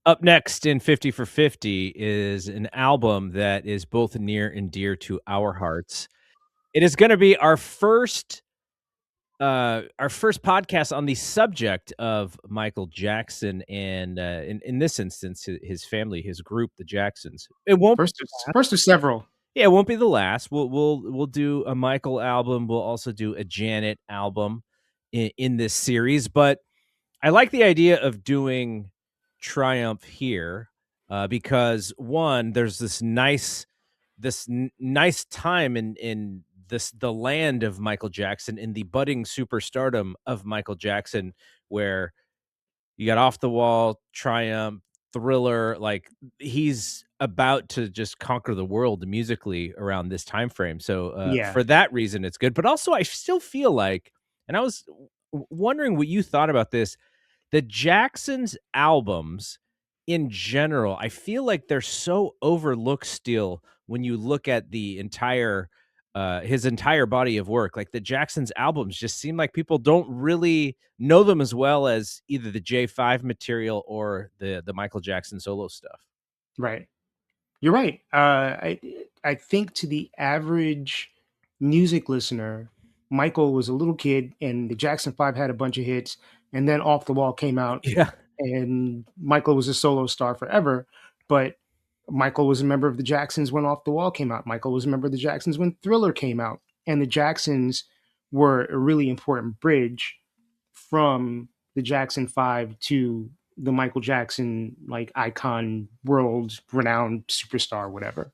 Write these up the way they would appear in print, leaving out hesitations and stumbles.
Up next in 50 for 50 is an album that is both near and dear to our hearts. It is gonna be our first podcast on the subject of Michael Jackson and, in this instance, his family, his group, the Jacksons. It won't First of several. Yeah, it won't be the last. We'll do a Michael album. We'll also do a Janet album in this series, but I like the idea of doing Triumph here, because one, there's nice time in the land of Michael Jackson, in the budding superstardom of Michael Jackson, where you got Off the Wall, Triumph, Thriller, like, he's about to just conquer the world musically around this time frame, so, Yeah. for that reason, it's good, but also I still feel like, and I was wondering what you thought about this, the Jacksons' albums in general, I feel like they're so overlooked still when you look at the entire his entire body of work. Like, the Jacksons' albums just seem like people don't really know them as well as either the J5 material or the Michael Jackson solo stuff. Right. You're right. I think to the average music listener, Michael was a little kid, and the Jackson Five had a bunch of hits, and then Off the Wall came out, Yeah. and Michael was a solo star forever. But Michael was a member of the Jacksons when Off the Wall came out. Michael was a member of the Jacksons when Thriller came out, and the Jacksons were a really important bridge from the Jackson Five to the Michael Jackson like icon, world renowned superstar, whatever.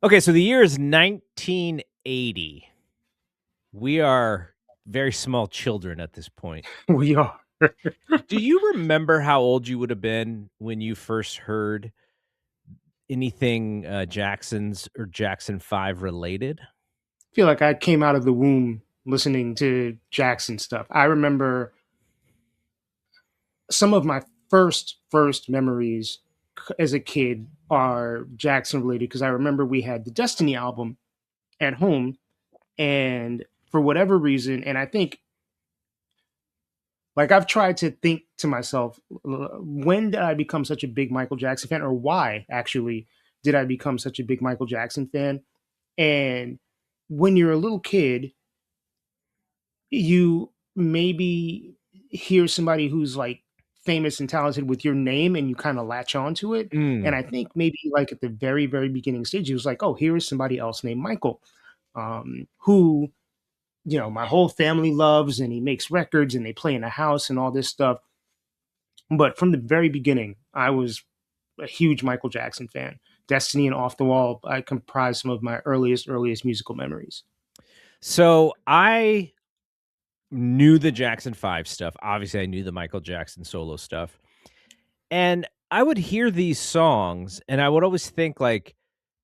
Okay, so the year is 1980. We are very small children at this point. We are. Do you remember how old you would have been when you first heard anything, Jackson's or Jackson 5 related? Feel like I came out of the womb listening to Jackson stuff. I remember some of my first memories as a kid are Jackson related because I remember we had the Destiny album at home, and for whatever reason, and I think like I've tried to think to myself, when did I become such a big Michael Jackson fan, or why actually did I become such a big Michael Jackson fan? And when you're a little kid, you maybe hear somebody who's like famous and talented with your name and you kind of latch on to it. And Mm. I think maybe like at the very, very beginning stage, it was like, oh, here is somebody else named Michael, who, you know, my whole family loves, and he makes records and they play in a house and all this stuff. But from the very beginning, I was a huge Michael Jackson fan. Destiny and Off the Wall, I comprise some of my earliest musical memories. So I knew the Jackson 5 stuff. Obviously, I knew the Michael Jackson solo stuff. And I would hear these songs and I would always think like,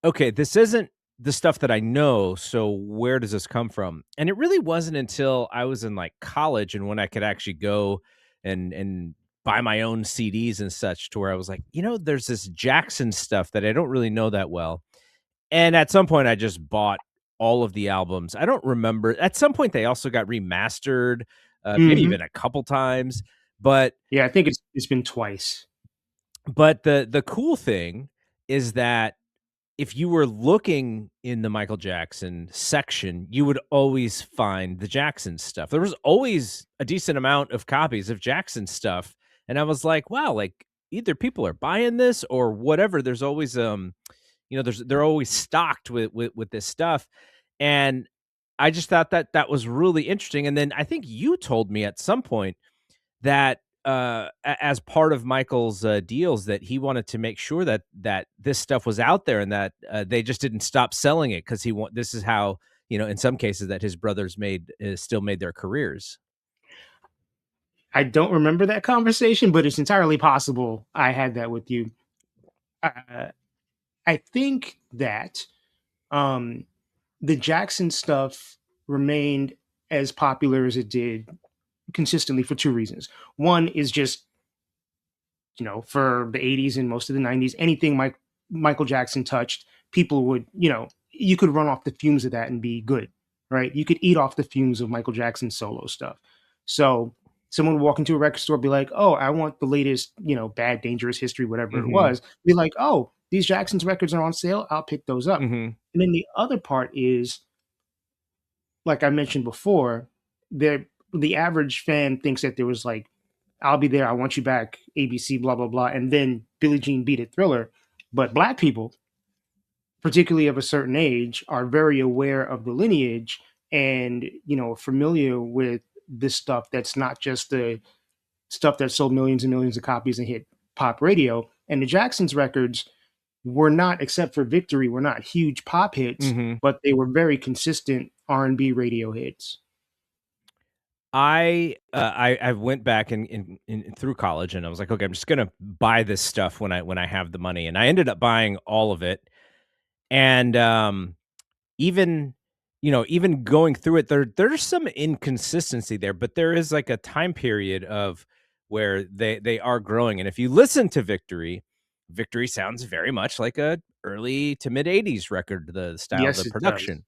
okay, this isn't the stuff that I know, so where does this come from? And it really wasn't until I was in like college and when I could actually go and buy my own CDs and such, to where I was like, there's this Jackson stuff that I don't really know that well. And at some point I just bought all of the albums. I don't remember. At some point they also got remastered, maybe Hmm. even a couple times, but Yeah, I think it's been twice. the cool thing is that if you were looking in the Michael Jackson section, you would always find the Jackson stuff. There was always a decent amount of copies of Jackson stuff, and I was like, wow, like either people are buying this or whatever. There's always they're always stocked with this stuff, and I just thought that that was really interesting. And then I think you told me at some point that as part of Michael's deals, that he wanted to make sure that this stuff was out there, and that they just didn't stop selling it because this is how, in some cases, that his brothers still made their careers. I don't remember that conversation, but it's entirely possible I had that with you. Uh, I think that um, the Jackson stuff remained as popular as it did consistently for two reasons. One is just, you know, for the 80s and most of the 90s, anything Michael Jackson touched, people would, you know, you could run off the fumes of that and be good, right? You could eat off the fumes of Michael Jackson's solo stuff. So someone would walk into a record store, be like, "Oh, I want the latest, Bad, Dangerous History, whatever it Mhm. was." Be like, "Oh, these Jackson's records are on sale. I'll pick those up." Mhm. And then the other part is, like I mentioned before, the average fan thinks that there was like, "I'll be there. I want you back." ABC, blah blah blah, and then Billie Jean beat it, Thriller. But black people, particularly of a certain age, are very aware of the lineage and familiar with this stuff that's not just the stuff that sold millions and millions of copies and hit pop radio. And the Jacksons records were not, except for Victory, were not huge pop hits, Mhm. but they were very consistent R&B radio hits. I went back in through college, and I was like, "Okay, I'm just gonna buy this stuff when I have the money," and I ended up buying all of it, and, even, even going through it, there's some inconsistency there, but there is, like, a time period of where they are growing, and if you listen to Victory, Victory sounds very much like a early to mid '80s record, the style, the Yes, it does. production.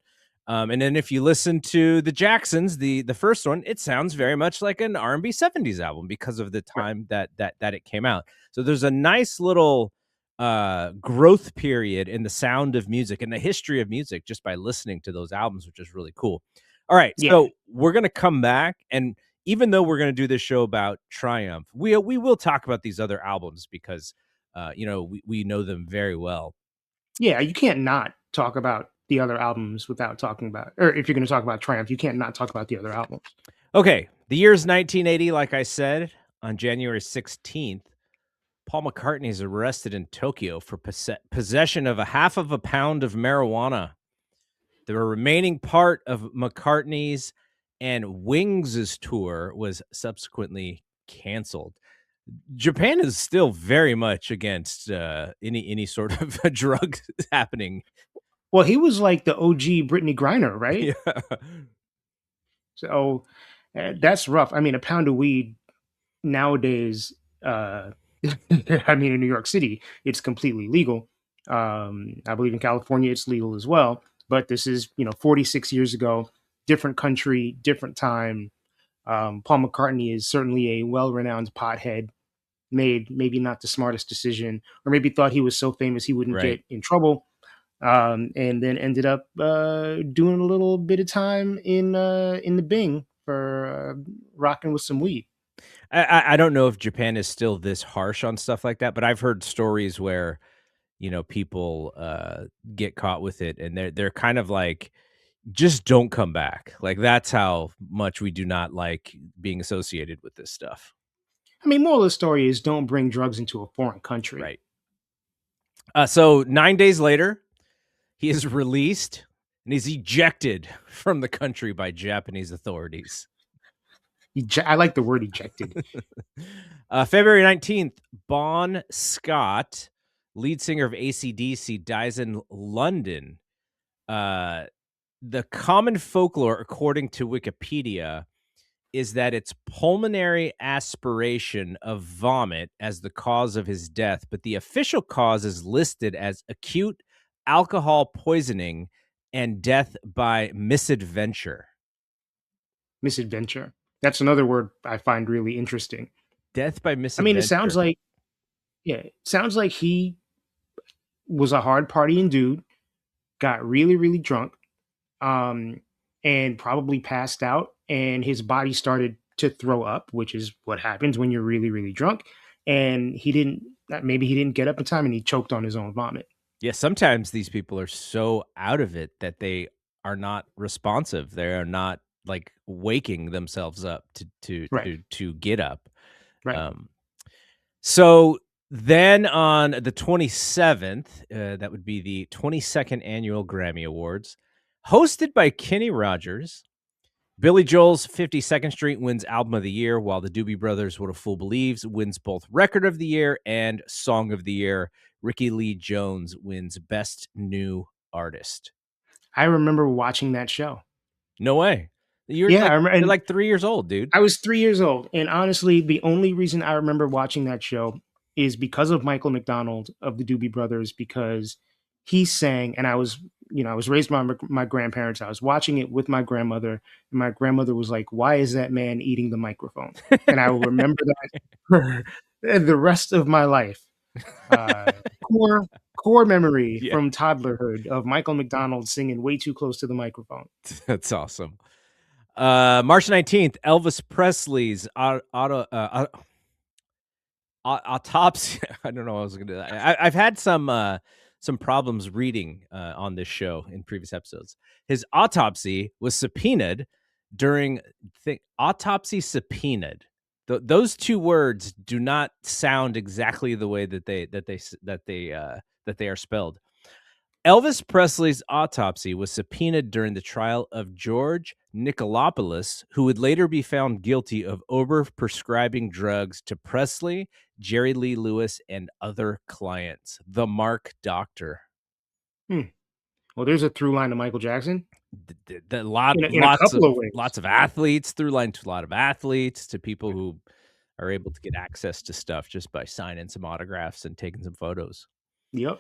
And then if you listen to the Jacksons, the first one, it sounds very much like an R&B '70s album because of the Right. time that it came out. So there's a nice little growth period in the sound of music and the history of music just by listening to those albums, which is really cool. All right, Yeah. so we're gonna come back, and even though we're gonna do this show about Triumph, we will talk about these other albums because we know them very well. Yeah, you can't not talk about the other albums without talking about, or if you're going to talk about Triumph, you can't not talk about the other albums. Okay, the year is 1980, like I said. On January 16th, Paul McCartney is arrested in Tokyo for possession of a half of a pound of marijuana. The remaining part of McCartney's and Wings' tour was subsequently canceled. Japan is still very much against any sort of drug happening. Well, he was like the OG Brittany Griner, right? Yeah. So that's rough. I mean, a pound of weed nowadays, I mean, in New York City, it's completely legal. I believe in California, it's legal as well. But this is, 46 years ago, different country, different time. Paul McCartney is certainly a well renowned pothead, made maybe not the smartest decision, or maybe thought he was so famous he wouldn't Right. get in trouble. And then ended up doing a little bit of time in the Bing for rocking with some weed. I don't know if Japan is still this harsh on stuff like that, but I've heard stories where, people, get caught with it, and they're kind of like, "Just don't come back." Like, that's how much we do not like being associated with this stuff. I mean, moral of the story is don't bring drugs into a foreign country. Right. So 9 days later, he is released, and he's ejected from the country by Japanese authorities. I like the word ejected. February 19th, Bon Scott, lead singer of AC/DC, dies in London. Uh, the common folklore, according to Wikipedia, is that it's pulmonary aspiration of vomit as the cause of his death, but the official cause is listed as acute alcohol poisoning and death by misadventure. Misadventure. That's another word I find really interesting. Death by I mean, it sounds misadventure. like, yeah, it sounds like he was a hard partying dude, got really, really drunk, um, and probably passed out, and his body started to throw up, which is what happens when you're really, really drunk. And maybe he didn't get up in time, and he choked on his own vomit. Yeah, sometimes these people are so out of it that they are not responsive. They are not like waking themselves up Right, to get up. right. Um, so then on the 27th, that would be the 22nd annual Grammy Awards, hosted by Kenny Rogers. Billy Joel's 52nd Street wins Album of the Year, while the Doobie Brothers' What a Fool Believes wins both Record of the Year and Song of the Year. Ricky Lee Jones wins Best New Artist. I remember watching that show. No way. Yeah, I remember, You're and like 3 years old, dude. I was 3 years old. And honestly, the only reason I remember watching that show is because of Michael McDonald of the Doobie Brothers, because he sang, and I was I was raised by my grandparents. I was watching it with my grandmother, and my grandmother was like, "Why is that man eating the microphone?" And I will remember that for the rest of my life. Uh, core core memory Yeah, from toddlerhood of Michael McDonald singing way too close to the microphone. that's awesome. March 19th, Elvis Presley's autopsy. I don't know what I was gonna do. I've had some problems reading on this show in previous episodes. His autopsy was subpoenaed during autopsy subpoenaed. Those two words do not sound exactly the way that they are spelled. Elvis Presley's autopsy was subpoenaed during the trial of George Nicolopoulos, who would later be found guilty of over-prescribing drugs to Presley, Jerry Lee Lewis, and other clients. The Mark Doctor. Hmm. Well, there's a through line to Michael Jackson in a Lots couple of of ways. athletes, through line to a lot of athletes, to people who are able to get access to stuff just by signing some autographs and taking some photos. Yep.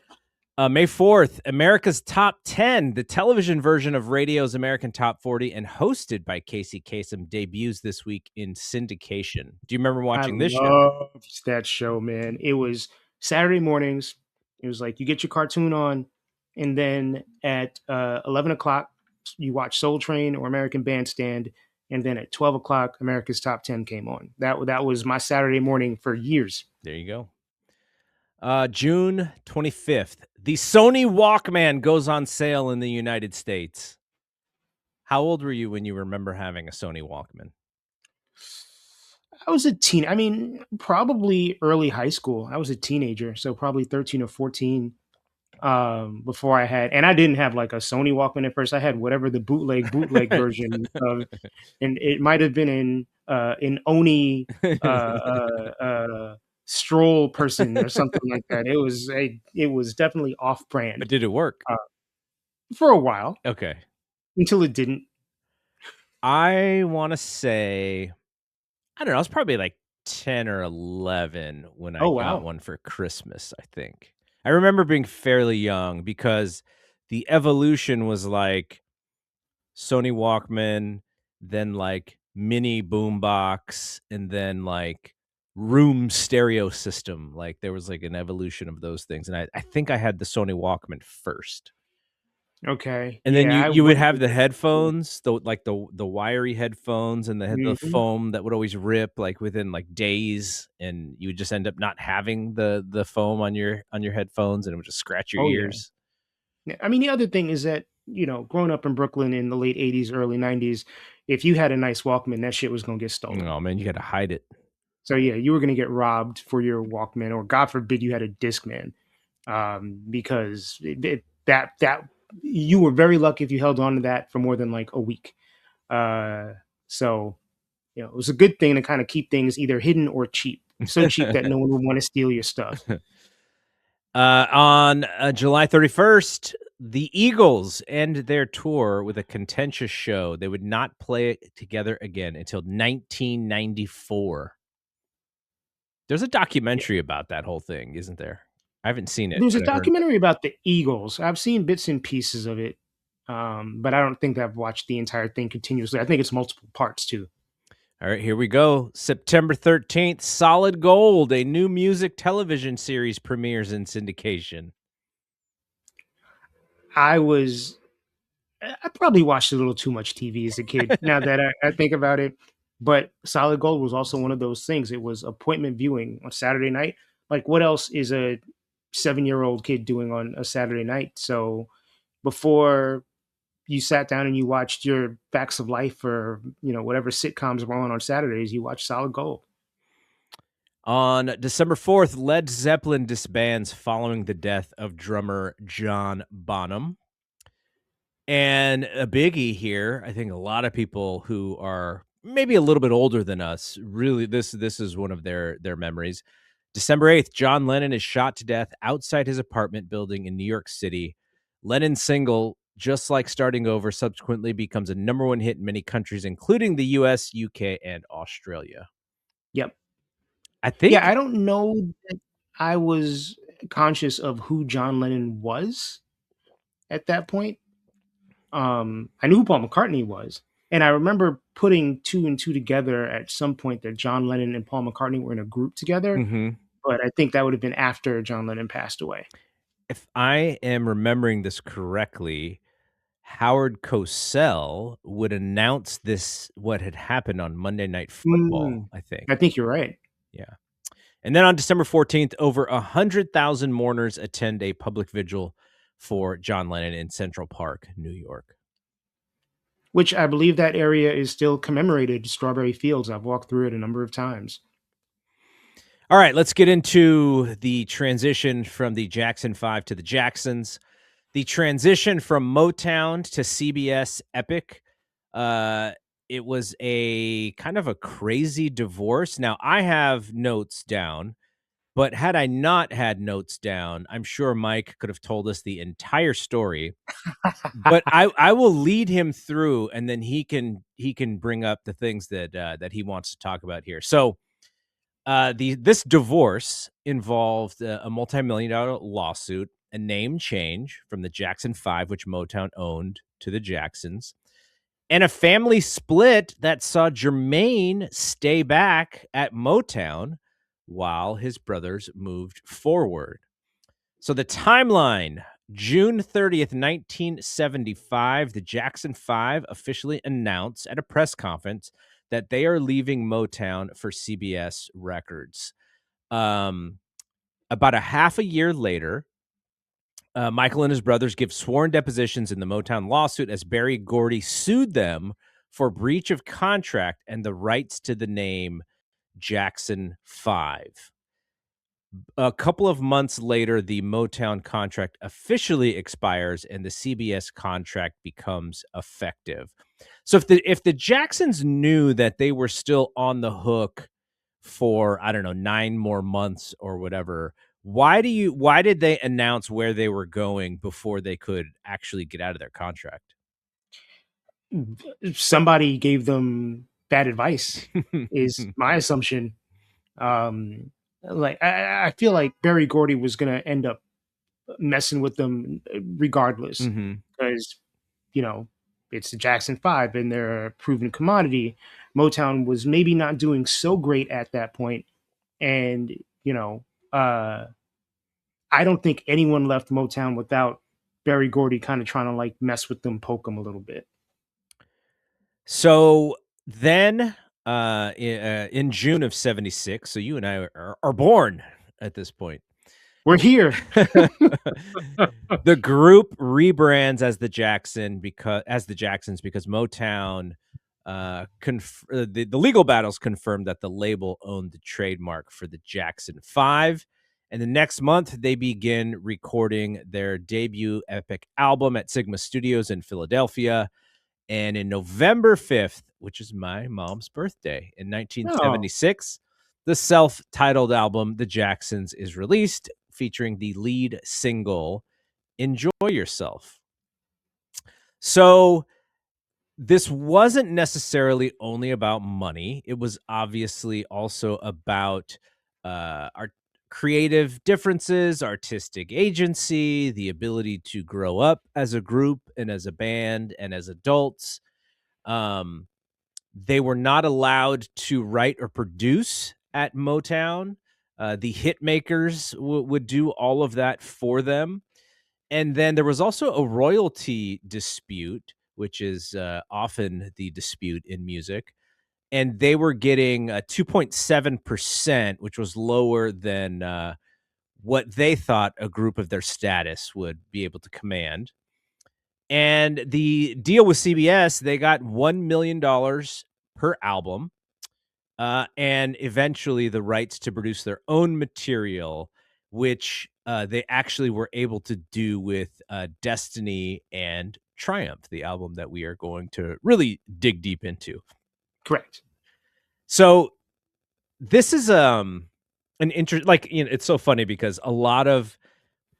May 4th, America's Top 10, the television version of radio's American Top 40 and hosted by Casey Kasem, debuts this week in syndication. Do you remember I watching this show? loved that show, man. It was Saturday mornings. It was like you get your cartoon on, and then at 11 o'clock, you watch Soul Train or American Bandstand, and then at 12 o'clock, America's Top 10 came on. That was my Saturday morning for years. There you go. June 25th, the Sony Walkman goes on sale in the United States. How old were you when you remember having a Sony Walkman? I was a teen. I mean, probably early high school. I was a teenager, so probably 13 or 14 before I had, and I didn't have like a Sony Walkman at first. I had whatever the bootleg version of, and it might have been an Oni stroll person or something like that. It was definitely off But brand did it work? uh, for a while Okay. until it didn't. I want to say, I don't know, I was probably like 10 or 11 when I Oh got wow. one for Christmas, I think. I remember being fairly young because the evolution was like Sony Walkman, then like mini boombox, and then like room stereo system. Like there was like an evolution of those things. And I think I had the Sony Walkman first. Okay. And then Yeah, I you would went have with the it. headphones, the wiry headphones, and the Mhm. foam that would always rip like within like days, and you would just end up not having the foam on your headphones, and it would just scratch your Oh yeah. ears. Yeah, I mean, the other thing is that, growing up in Brooklyn in the late 80s, early 90s, if you had a nice Walkman, that shit was going to get stolen. Oh man, you got to hide it. So, yeah, you were going to get robbed for your Walkman, or God forbid you had a Discman, because that you were very lucky if you held on to that for more than like a week. So, it was a good thing to kind of keep things either hidden or cheap, so cheap that no one would want to steal your stuff. On July 31st, the Eagles end their tour with a contentious show. They would not play it together again until 1994. There's a documentary about that whole thing, isn't there? I haven't seen it, There's a but I heard. documentary about the Eagles. I've seen bits and pieces of it, but I don't think I've watched the entire thing continuously. I think it's multiple parts too. All right, here we go. September 13th, Solid Gold, a new music television series premieres in syndication. I was, I probably watched a little too much TV as a kid. Now that I think about it, but Solid Gold was also one of those things. It was appointment viewing on Saturday night. Like, what else is a 7-year-old kid doing on a Saturday night? So before you sat down and you watched your Facts of Life or whatever sitcoms were on Saturdays, you watched Solid Gold. On December 4th, Led Zeppelin disbands following the death of drummer John Bonham. And a biggie here, I think a lot of people who are maybe a little bit older than us, really this is one of their memories. December 8th, John Lennon is shot to death outside his apartment building in New York City. Lennon's single, Just Like Starting Over, subsequently becomes a number one hit in many countries, including the US, UK, and Australia. Yep. I Yeah, think I don't know that I was conscious of who John Lennon was at that point. I knew who Paul McCartney was, and I remember putting two and two together at some point that John Lennon and Paul McCartney were in a group together. Mhm. But I think that would have been after John Lennon passed away. If I am remembering this correctly, Howard Cosell would announce this what had happened on Monday Night Football, Mm, I think. I think you're right. Yeah. And then on December 14th, over 100,000 mourners attend a public vigil for John Lennon in Central Park, New York. Which I believe that area is still commemorated Strawberry Fields. I've walked through it a number of times. All right, let's get into the transition from the Jackson 5 to the Jacksons. The transition from Motown to CBS Epic. It was a kind of a crazy divorce. Now, I have notes down, but had I not had notes down, I'm sure Mike could have told us the entire story. But I will lead him through, and then he can bring up the things that he wants to talk about here. So, this divorce involved a multi-million-dollar lawsuit, a name change from the Jackson 5, which Motown owned, to the Jacksons, and a family split that saw Jermaine stay back at Motown while his brothers moved forward. So the timeline, June 30th, 1975, the Jackson 5 officially announced at a press conference that they are leaving Motown for CBS Records. About a half a year later, Michael and his brothers give sworn depositions in the Motown lawsuit as Berry Gordy sued them for breach of contract and the rights to the name Jackson 5. A couple of months later, the Motown contract officially expires and the CBS contract becomes effective. So if the Jacksons knew that they were still on the hook for, I don't know, 9 more months or whatever, why did they announce where they were going before they could actually get out of their contract? Somebody gave them bad advice, is my assumption. Um, like I feel like Berry Gordy was gonna end up messing with them regardless, Mhm. because you know it's the Jackson Five and they're a proven commodity. Motown was maybe not doing so great at that point, and you know, uh, I don't think anyone left Motown without Berry Gordy kind of trying to like mess with them, poke them a little bit. So then, in June of '76, so you and I are born at this point. We're here. The group rebrands as the Jacksons because Motown, the legal battles confirmed that the label owned the trademark for the Jackson 5. And the next month, they begin recording their debut Epic album at Sigma Studios in Philadelphia. And in November 5th, which is my mom's birthday, in Oh, 1976, the self-titled album, The Jacksons, is released, featuring the lead single, Enjoy Yourself. So this wasn't necessarily only about money. It was obviously also about our creative differences, artistic agency, the ability to grow up as a group and as a band and as adults. Um, they were not allowed to write or produce at Motown. The hit makers would do all of that for them. And then there was also a royalty dispute, which is often the dispute in music. And they were getting 2.7%, which was lower than what they thought a group of their status would be able to command. And the deal with CBS, they got $1 million per album, and eventually the rights to produce their own material, which they actually were able to do with Destiny and Triumph, the album that we are going to really dig deep into. correct. So this is an like, it's so funny because a lot of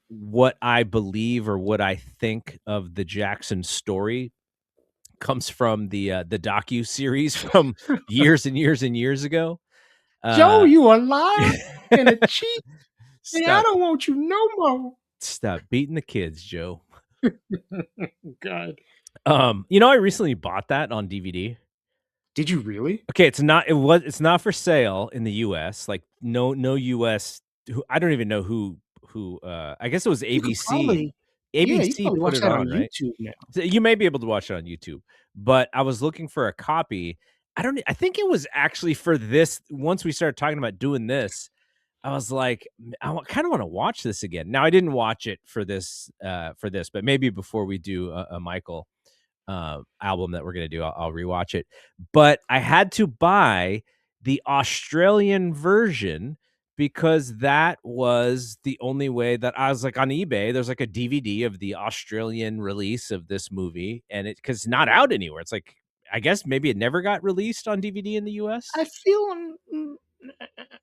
what I believe or what I think of the Jackson story comes from the docu series from years and years and years ago. Joe, Uh, you a liar and a cheat, and I stop, don't want you no more. stop beating the kids, Joe. God. I recently bought that on DVD. Did you really? Okay, it's not for sale in the US, like, no US who I don't even know who, I guess it was You could ABC. probably yeah, you could ABC probably put watch it that on on, right? YouTube now. So you may be able to watch it on YouTube, but I was looking for a copy. I think it was actually for this once we started talking about doing this, I was like, I kinda wanna watch this again." Now, I didn't watch it for this, but maybe before we do a Michael album that we're gonna do. I'll rewatch it. But I had to buy the Australian version because that was the only way that I was like on eBay. There's like a DVD of the Australian release of this movie, and because it's not out anywhere. It's like I guess maybe it never got released on DVD in the US. I feel,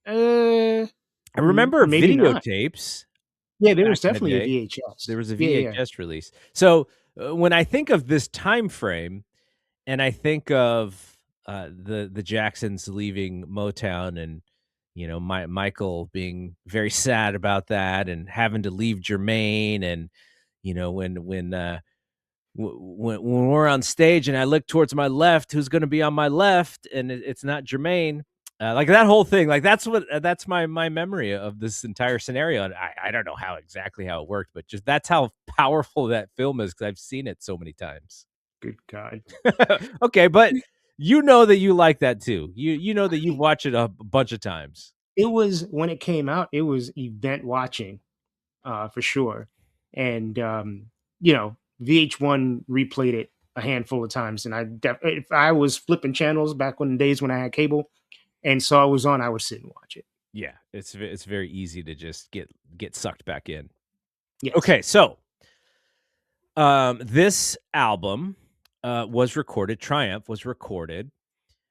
uh, I remember maybe not. videotapes Yeah, there back was in the definitely a day. There VHS. was a Yeah, yeah. VHS release. So when I think of this time frame, and I think of, the Jacksons leaving Motown and, Michael being very sad about that and having to leave Jermaine and, when we're on stage and I look towards my left, who's gonna be on my left, and it's not Jermaine, like, that whole thing, like, that's my memory of this entire scenario, and I don't know exactly how it worked, but just that's how powerful that film is because 'cause I've seen it so many times. Good God. Okay, but you know that you like that too. You know that you've watched it a bunch of times. It was when it came out, it was event watching, for sure. And VH1 replayed it a handful of times, and if I was flipping channels back in the days when I had cable and saw it was on, I would sit and watch it. Yeah, it's very easy to just get sucked back in. Yes, Okay, so this album was recorded. Triumph was recorded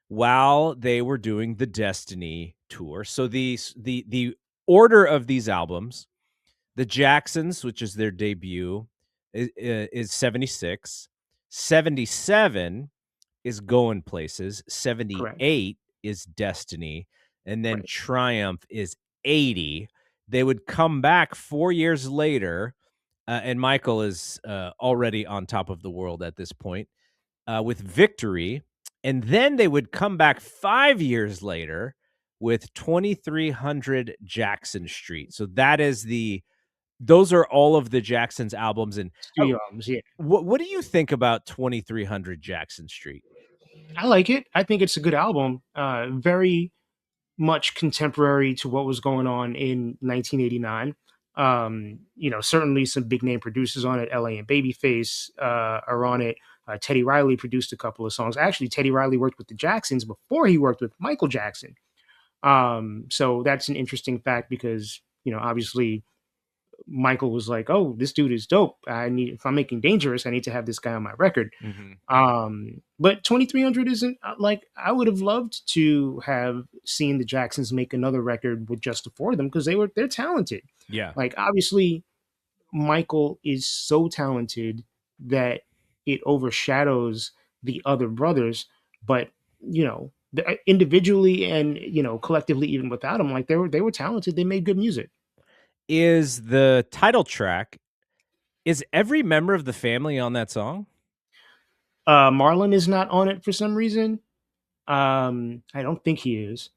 while they were doing the Destiny tour. So the order of these albums, the Jacksons, which is their debut, is 76. 77 is Going Places. correct. 78 is Destiny. And then Right. Triumph is 80. They would come back 4 years later, and Michael is already on top of the world at this point with Victory. And then they would come back 5 years later with 2300 Jackson Street. So those are all of the Jackson's albums. And Studio albums, yeah. what do you think about 2300 Jackson Street? I like it. I think it's a good album. Very much contemporary to what was going on in 1989. Certainly some big name producers on it. LA and Babyface are on it. Teddy Riley produced a couple of songs. Actually, Teddy Riley worked with the Jacksons before he worked with Michael Jackson. So that's an interesting fact because, obviously Michael was like, "Oh, this dude is dope. If I'm making Dangerous, I need to have this guy on my record." Mhm. But 2300 isn't like I would have loved to have seen the Jacksons make another record with just the four of them because they're talented. Yeah. Like obviously Michael is so talented that it overshadows the other brothers, but individually and collectively, even without him, like they were talented. They made good music. Is the title track, is every member of the family on that song? Marlon is not on it for some reason. I don't think he is.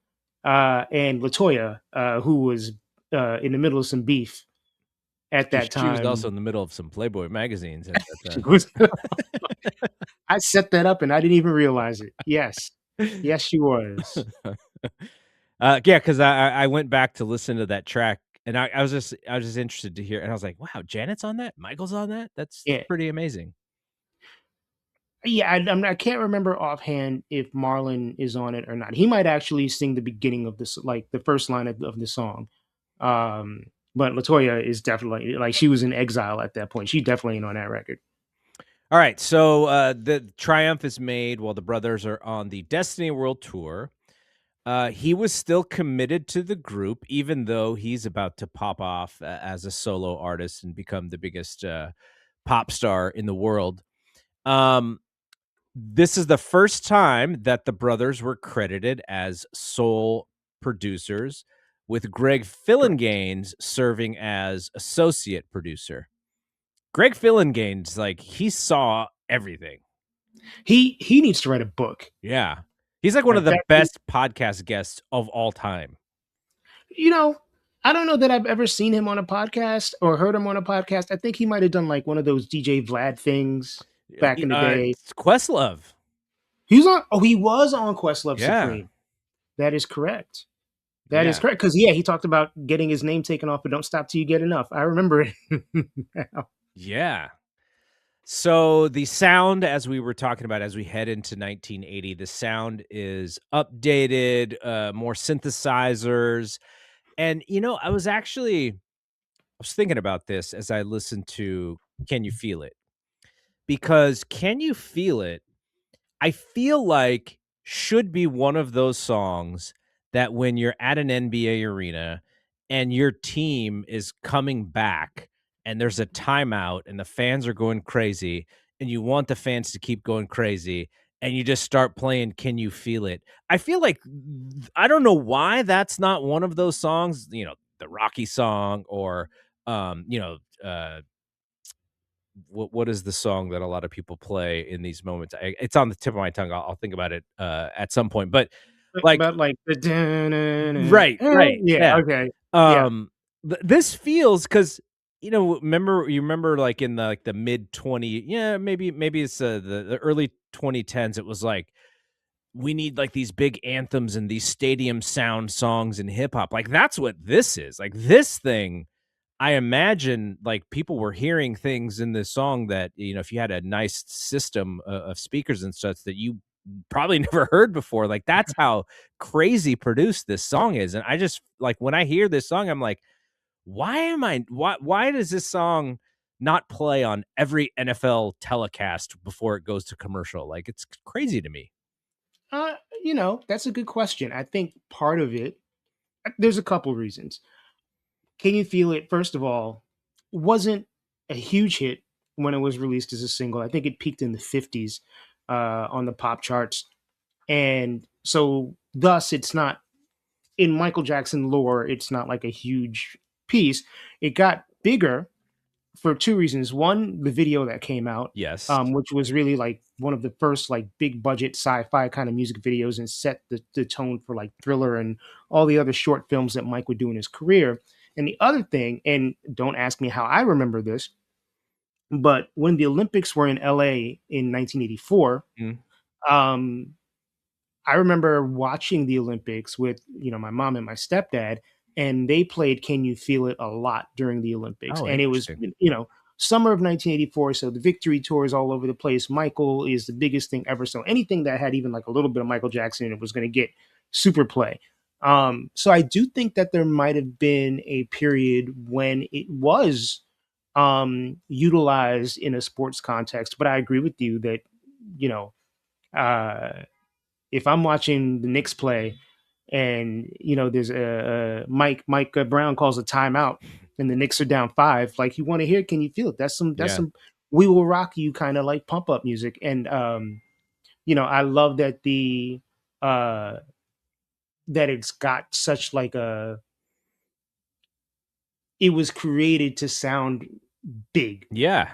And Latoya, who was in the middle of some beef at that She was also time, in the middle of some Playboy magazines at she that was. I set that up and I didn't even realize it. Yes, time. yes, she was. Yeah, because I went back to listen to that track, and I was just interested to hear, and I was like, "Wow, Janet's on that? Michael's on that? That's Yeah, pretty amazing." yeah. I can't remember offhand if Marlon is on it or not. He might actually sing the beginning of this, like the first line of the song. Um, but Latoya is definitely like she was in exile at that point. She definitely ain't on that record. All right, so, the Triumph is made while the brothers are on the Destiny World Tour. He was still committed to the group, even though he's about to pop off as a solo artist and become the biggest, pop star in the world. Um, this is the first time that the brothers were credited as sole producers, with Greg Correct. Phillinganes serving as associate producer. Greg Phillingane's like he saw everything. He needs to write a book. Yeah. He's like one of Like the that dude, best podcast guests of all time. you know, I don't know that I've ever seen him on a podcast or heard him on a podcast. I think he might have done like one of those DJ Vlad things back in the day. Questlove. He was on. Oh, he was on Questlove Yeah. Supreme. That is correct. That is Yeah. correct. Because yeah, he talked about getting his name taken off, but don't stop till you get enough. I remember it. Now. Yeah. So the sound, as we were talking about, as we head into 1980, the sound is updated, more synthesizers. And, I was thinking about this as I listened to Can You Feel It? Because Can You Feel It? I feel like should be one of those songs that when you're at an NBA arena and your team is coming back and there's a timeout and the fans are going crazy and you want the fans to keep going crazy and you just start playing Can You Feel It? I feel like I don't know why that's not one of those songs, the Rocky song or um, you know, uh what is the song that a lot of people play in these moments? It's on the tip of my tongue. I'll think about it at some point. But like, But like the right, right, yeah, yeah. okay. Yeah. Um, this feels because you remember like in the mid 20, yeah, maybe it's the early 2010s. It was like we need like these big anthems and these stadium sound songs in hip hop. Like that's what this is. Like this thing I imagine, like, people were hearing things in this song that, if you had a nice system of speakers and such that you probably never heard before, like, that's how crazy produced this song is, and I just like, when I hear this song, I'm like, why does this song not play on every NFL telecast before it goes to commercial? Like, it's crazy to me. Uh, that's a good question. I think part of it, there's a couple reasons. Can You Feel It, first of all, wasn't a huge hit when it was released as a single. I think it peaked in the 50s on the pop charts. And so, thus, it's not in Michael Jackson lore, it's not like a huge piece. It got bigger for two reasons. One, the video that came out, Yes. which was really like one of the first like big budget sci-fi kind of music videos and set the tone for like Thriller and all the other short films that Mike would do in his career. And the other thing, and don't ask me how I remember this, but when the Olympics were in LA in 1984, Mm. um, I remember watching the Olympics with, my mom and my stepdad, and they played Can You Feel It a lot during the Olympics. Oh, And it was, interesting. summer of 1984. So the victory tour is all over the place. Michael is the biggest thing ever. So anything that had even like a little bit of Michael Jackson in it was going to get super play. So I do think that there might have been a period when it was utilized in a sports context. But I agree with you that, you know, uh, if I'm watching the Knicks play and there's a Mike Brown calls a timeout and the Knicks are down five, like you want to hear, Can You Feel It? That's Yeah. some We Will Rock You kind of like pump up music. And I love that the uh that it's got such like it was created to sound big. Yeah.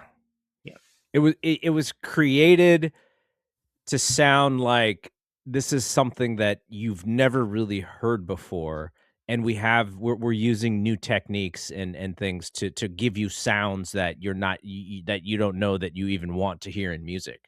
Yeah. It was created to sound like this is something that you've never really heard before, and we're using new techniques and things to give you sounds that you're not that you don't know that you even want to hear in music.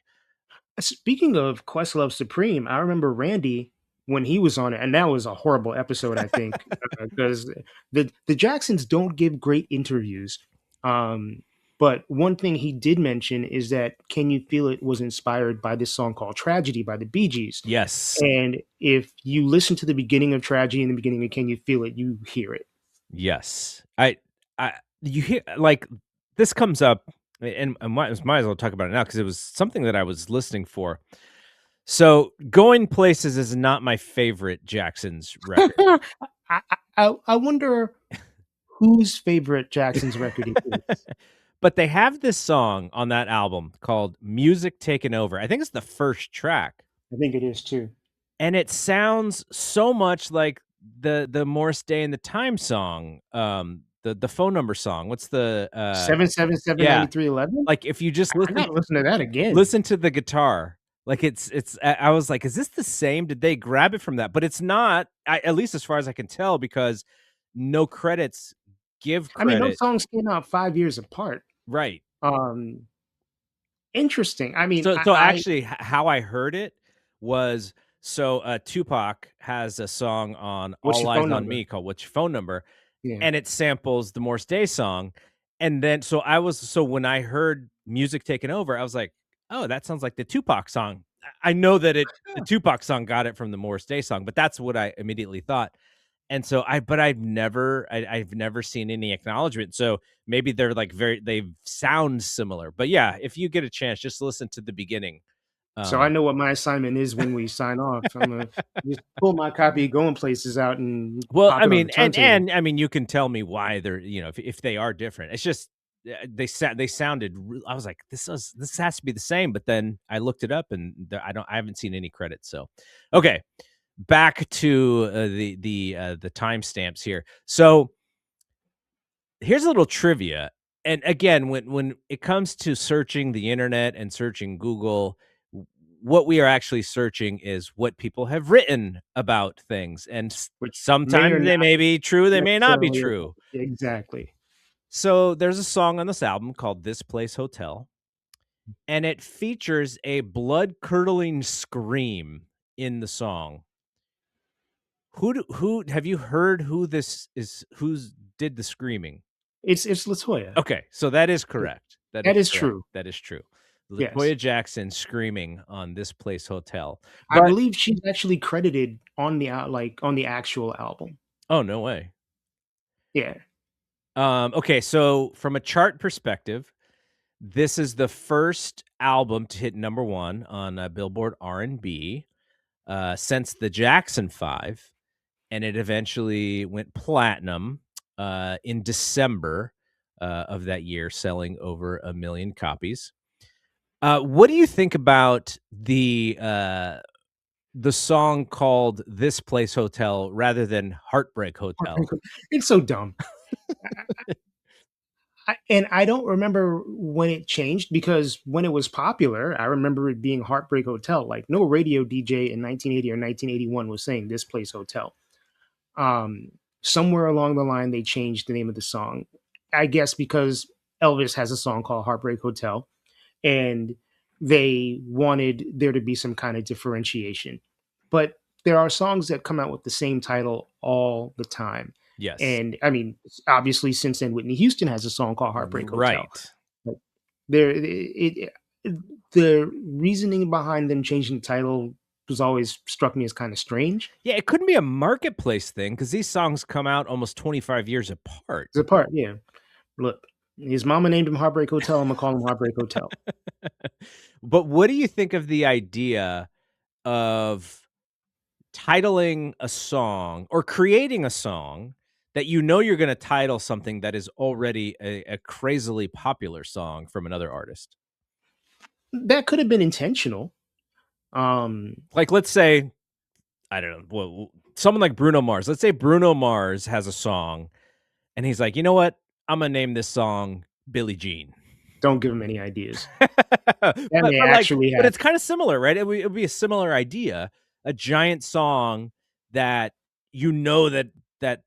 Speaking of Questlove Supreme, I remember Randy when he was on it, and that was a horrible episode, I think, because the Jacksons don't give great interviews. Um, but one thing he did mention is that "Can You Feel It" was inspired by this song called "Tragedy" by the Bee Gees. Yes. And if you listen to the beginning of "Tragedy" and the beginning of "Can You Feel It," you hear it. Yes. I you hear like this comes up and I might as well talk about it now because it was something that I was listening for. So, Going Places is not my favorite Jackson's record. I wonder whose favorite Jackson's record it is. But they have this song on that album called Music Taken Over. I think it's the first track, I think it is too. and it sounds so much like the Morris Day and the Time song, the phone number song. What's the 777 yeah. 9311. Like if you just I gotta listen to that again. listen to the guitar, like it's I was like, is this the same? Did they grab it from that? But it's not, at least as far as I can tell, because no credits give I mean, those credit. songs came out 5 years apart. Right. Um, Interesting. I mean, So actually how I heard it was, so Tupac has a song on what's All your Eyes phone on number? Me called What's Your Phone Number? Yeah. And it samples the Morse Day song. And then so when I heard music taken over, I was like, oh, that sounds like the Tupac song. I know that the Huh. Tupac song got it from the Morris Day song, but that's what I immediately thought. And so I've never seen any acknowledgement. So maybe they're like they sound similar. But yeah, if you get a chance, just listen to the beginning. So I Um, know what my assignment is when we sign off. I'm gonna just pull my copy of Going Places out and well, pop I it on mean, the turntable. and I mean, you can tell me why they're, if they are different. It's just they sounded. I was like, this has to be the same. But then I looked it up, and I haven't seen any credits. So, okay, back to the timestamps here. So here's a little trivia. And again, when it comes to searching the internet and searching Google, what we are actually searching is what people have written about things. And Which may or sometimes they not may be true, they may not be necessarily true. exactly. So there's a song on this album called This Place Hotel, and it features a blood curdling scream in the song. Who have you heard who this is? Who's did the screaming? It's Latoya. Okay, so that is correct. That is That is correct. true. That is true. Yes. Latoya Jackson screaming on This Place Hotel. I But believe she's actually credited on the on the actual album. oh, no way. Yeah. Okay, so from a chart perspective, this is the first album to hit number 1 on Billboard R&B since the Jackson 5, and it eventually went platinum in December of that year, selling over 1 million copies. What do you think about the song called "This Place Hotel" rather than "Heartbreak Hotel"? It's so dumb. And I don't remember when it changed because when it was popular, I remember it being Heartbreak Hotel. Like no radio DJ in 1980 or 1981 was saying This Place Hotel. Um, Somewhere along the line, they changed the name of the song. I guess because Elvis has a song called Heartbreak Hotel, and they wanted there to be some kind of differentiation. But there are songs that come out with the same title all the time. Yes. And I mean, obviously, since then, Whitney Houston has a song called Heartbreak Hotel. Right. But the reasoning behind them changing the title was always struck me as kind of strange. Yeah, it couldn't be a marketplace thing because these songs come out almost 25 years apart. The part, yeah. Look, his mama named him Heartbreak Hotel. I'm gonna call him Heartbreak Hotel. But what do you think of the idea of titling a song or creating a song that you're gonna title something that is already a crazily popular song from another artist? That could have been intentional. Um, Like, let's say, I don't know, well, someone like Bruno Mars. Let's say Bruno Mars has a song, and he's like, "You know what? I'm gonna name this song Billie Jean." don't give him any ideas. but That may like, actually but happen. it's kind of similar, right? It would be a similar idea, a giant song that that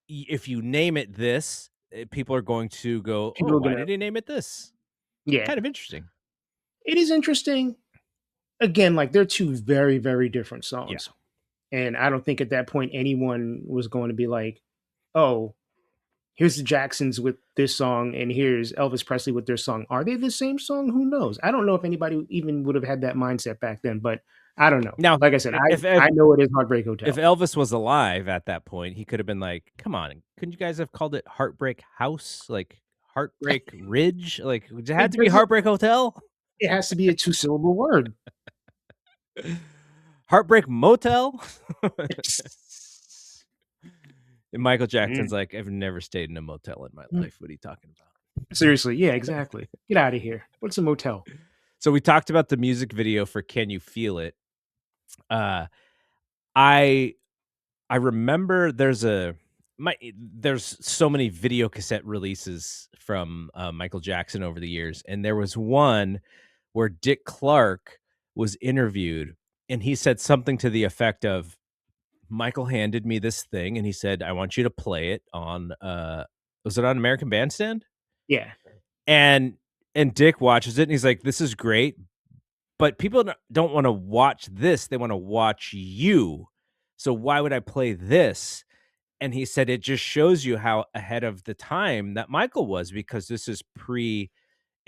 if you name it this, people are going to go, "Oh, People are why gonna, did he name it this?" yeah. Kind of interesting. It is interesting. Again, like they're two very, very different Yeah. songs. And I don't think at that point anyone was going to be like, oh, here's the Jacksons with this song, and here's Elvis Presley with their song. Are they the same song? Who knows? I don't know if anybody even would have had that mindset back then, but I don't know. Now, Like I said, if I know it is Heartbreak if Hotel. Elvis was alive at that point, he could have been like, "Come on, couldn't you guys have called it Heartbreak House, like Heartbreak Ridge? Like, it had It to be doesn't. Heartbreak Hotel, It has to be a two-syllable word. Heartbreak Motel." And Michael Mm. Jackson's like, "I've never stayed in a motel in my life. What are you talking about?" Seriously, yeah, exactly. Get out of here. What's a motel? So we talked about the music video for "Can You Feel It?" Uh, I I remember there's there's so many video cassette releases from Michael Jackson over the years, and there was one where Dick Clark was interviewed, and he said something to the effect of, Michael handed me this thing and he said, I want you to play it on was it on American Bandstand? Yeah. And Dick watches it and he's like, this is great, but people don't want to watch this. They want to watch you. So why would I play this? And he said it just shows you how ahead of the time that Michael was, because this is pre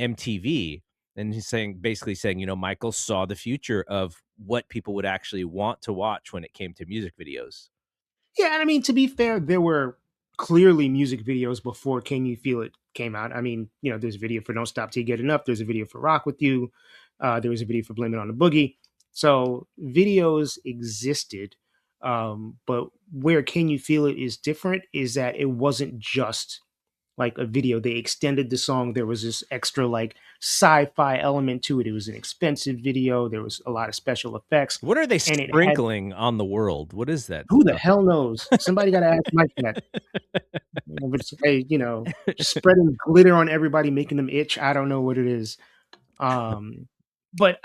MTV. And he's saying, basically saying, Michael saw the future of what people would actually want to watch when it came to music videos. Yeah, and I mean, to be fair, there were clearly music videos before Can You Feel It came out. I mean, there's a video for Don't Stop Till You Get Enough. There's a video for Rock With You. There was a video for Blame It on the Boogie. So videos existed. But where Can You Feel It is different is that it wasn't just like a video. They extended the song. There was this extra like sci-fi element to it. It was an expensive video. There was a lot of special effects. What are they And it had, sprinkling on the world? What is that who the stuff? hell knows? Somebody got to ask Mike that. But it's, hey, just spreading glitter on everybody, making them itch. I don't know what it is. But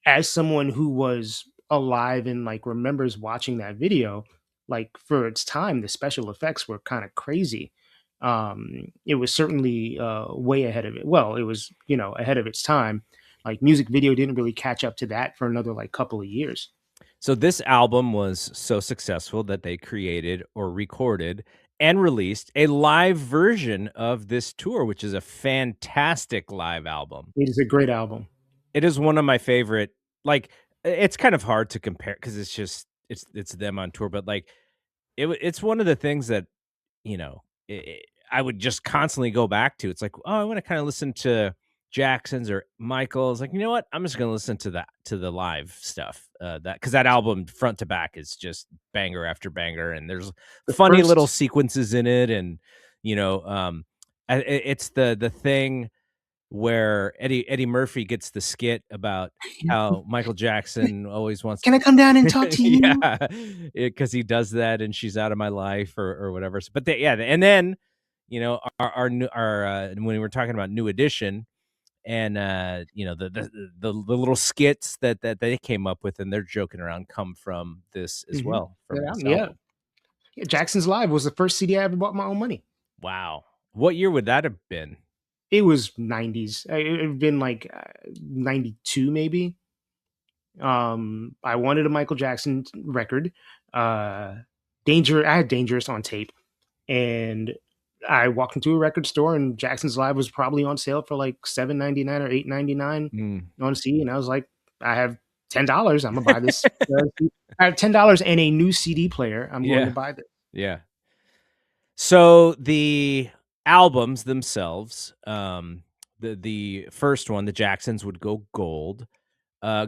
as someone who was alive and like remembers watching that video, like for its time, the special effects were kind of crazy. It was certainly way ahead of it. Well, it was, ahead of its time. Like music video didn't really catch up to that for another like couple of years. So this album was so successful that they created or recorded and released a live version of this tour, which is a fantastic live album. It is a great album. It is one of my favorite. Like, it's kind of hard to compare because it's them on tour, but like it's one of the things that you know I would just constantly go back to. It's like, oh, I want to kind of listen to Jackson's or Michael's. Like, you know what? I'm just gonna listen to the live stuff. That because that album front to back is just banger after banger, and there's The funny little first, sequences in it, and you know, um, it's the thing where Eddie Murphy gets the skit about how Michael Jackson always wants can I come down and talk to you? yeah, because he does that and She's Out of My Life or whatever. But yeah, and then when we were talking about New Edition and the little skits that they came up with and they're joking around come from this as Mhm. well, from Yeah, this yeah. album. Yeah, Jackson's Live was the first CD I ever bought my own money. Wow, what year would that have been? It was 90s. It had been like 92 maybe. I wanted a Michael Jackson record. Uh I had Dangerous on tape, and I walked into a record store and Jackson's Live was probably on sale for like 7.99 or 8.99 Mm. on CD, and I was like, I have $10. I'm gonna buy this. I have $10 and a new CD player. I'm going to Yeah, buy this. yeah. So the albums themselves, the first one, the Jacksons, would go gold.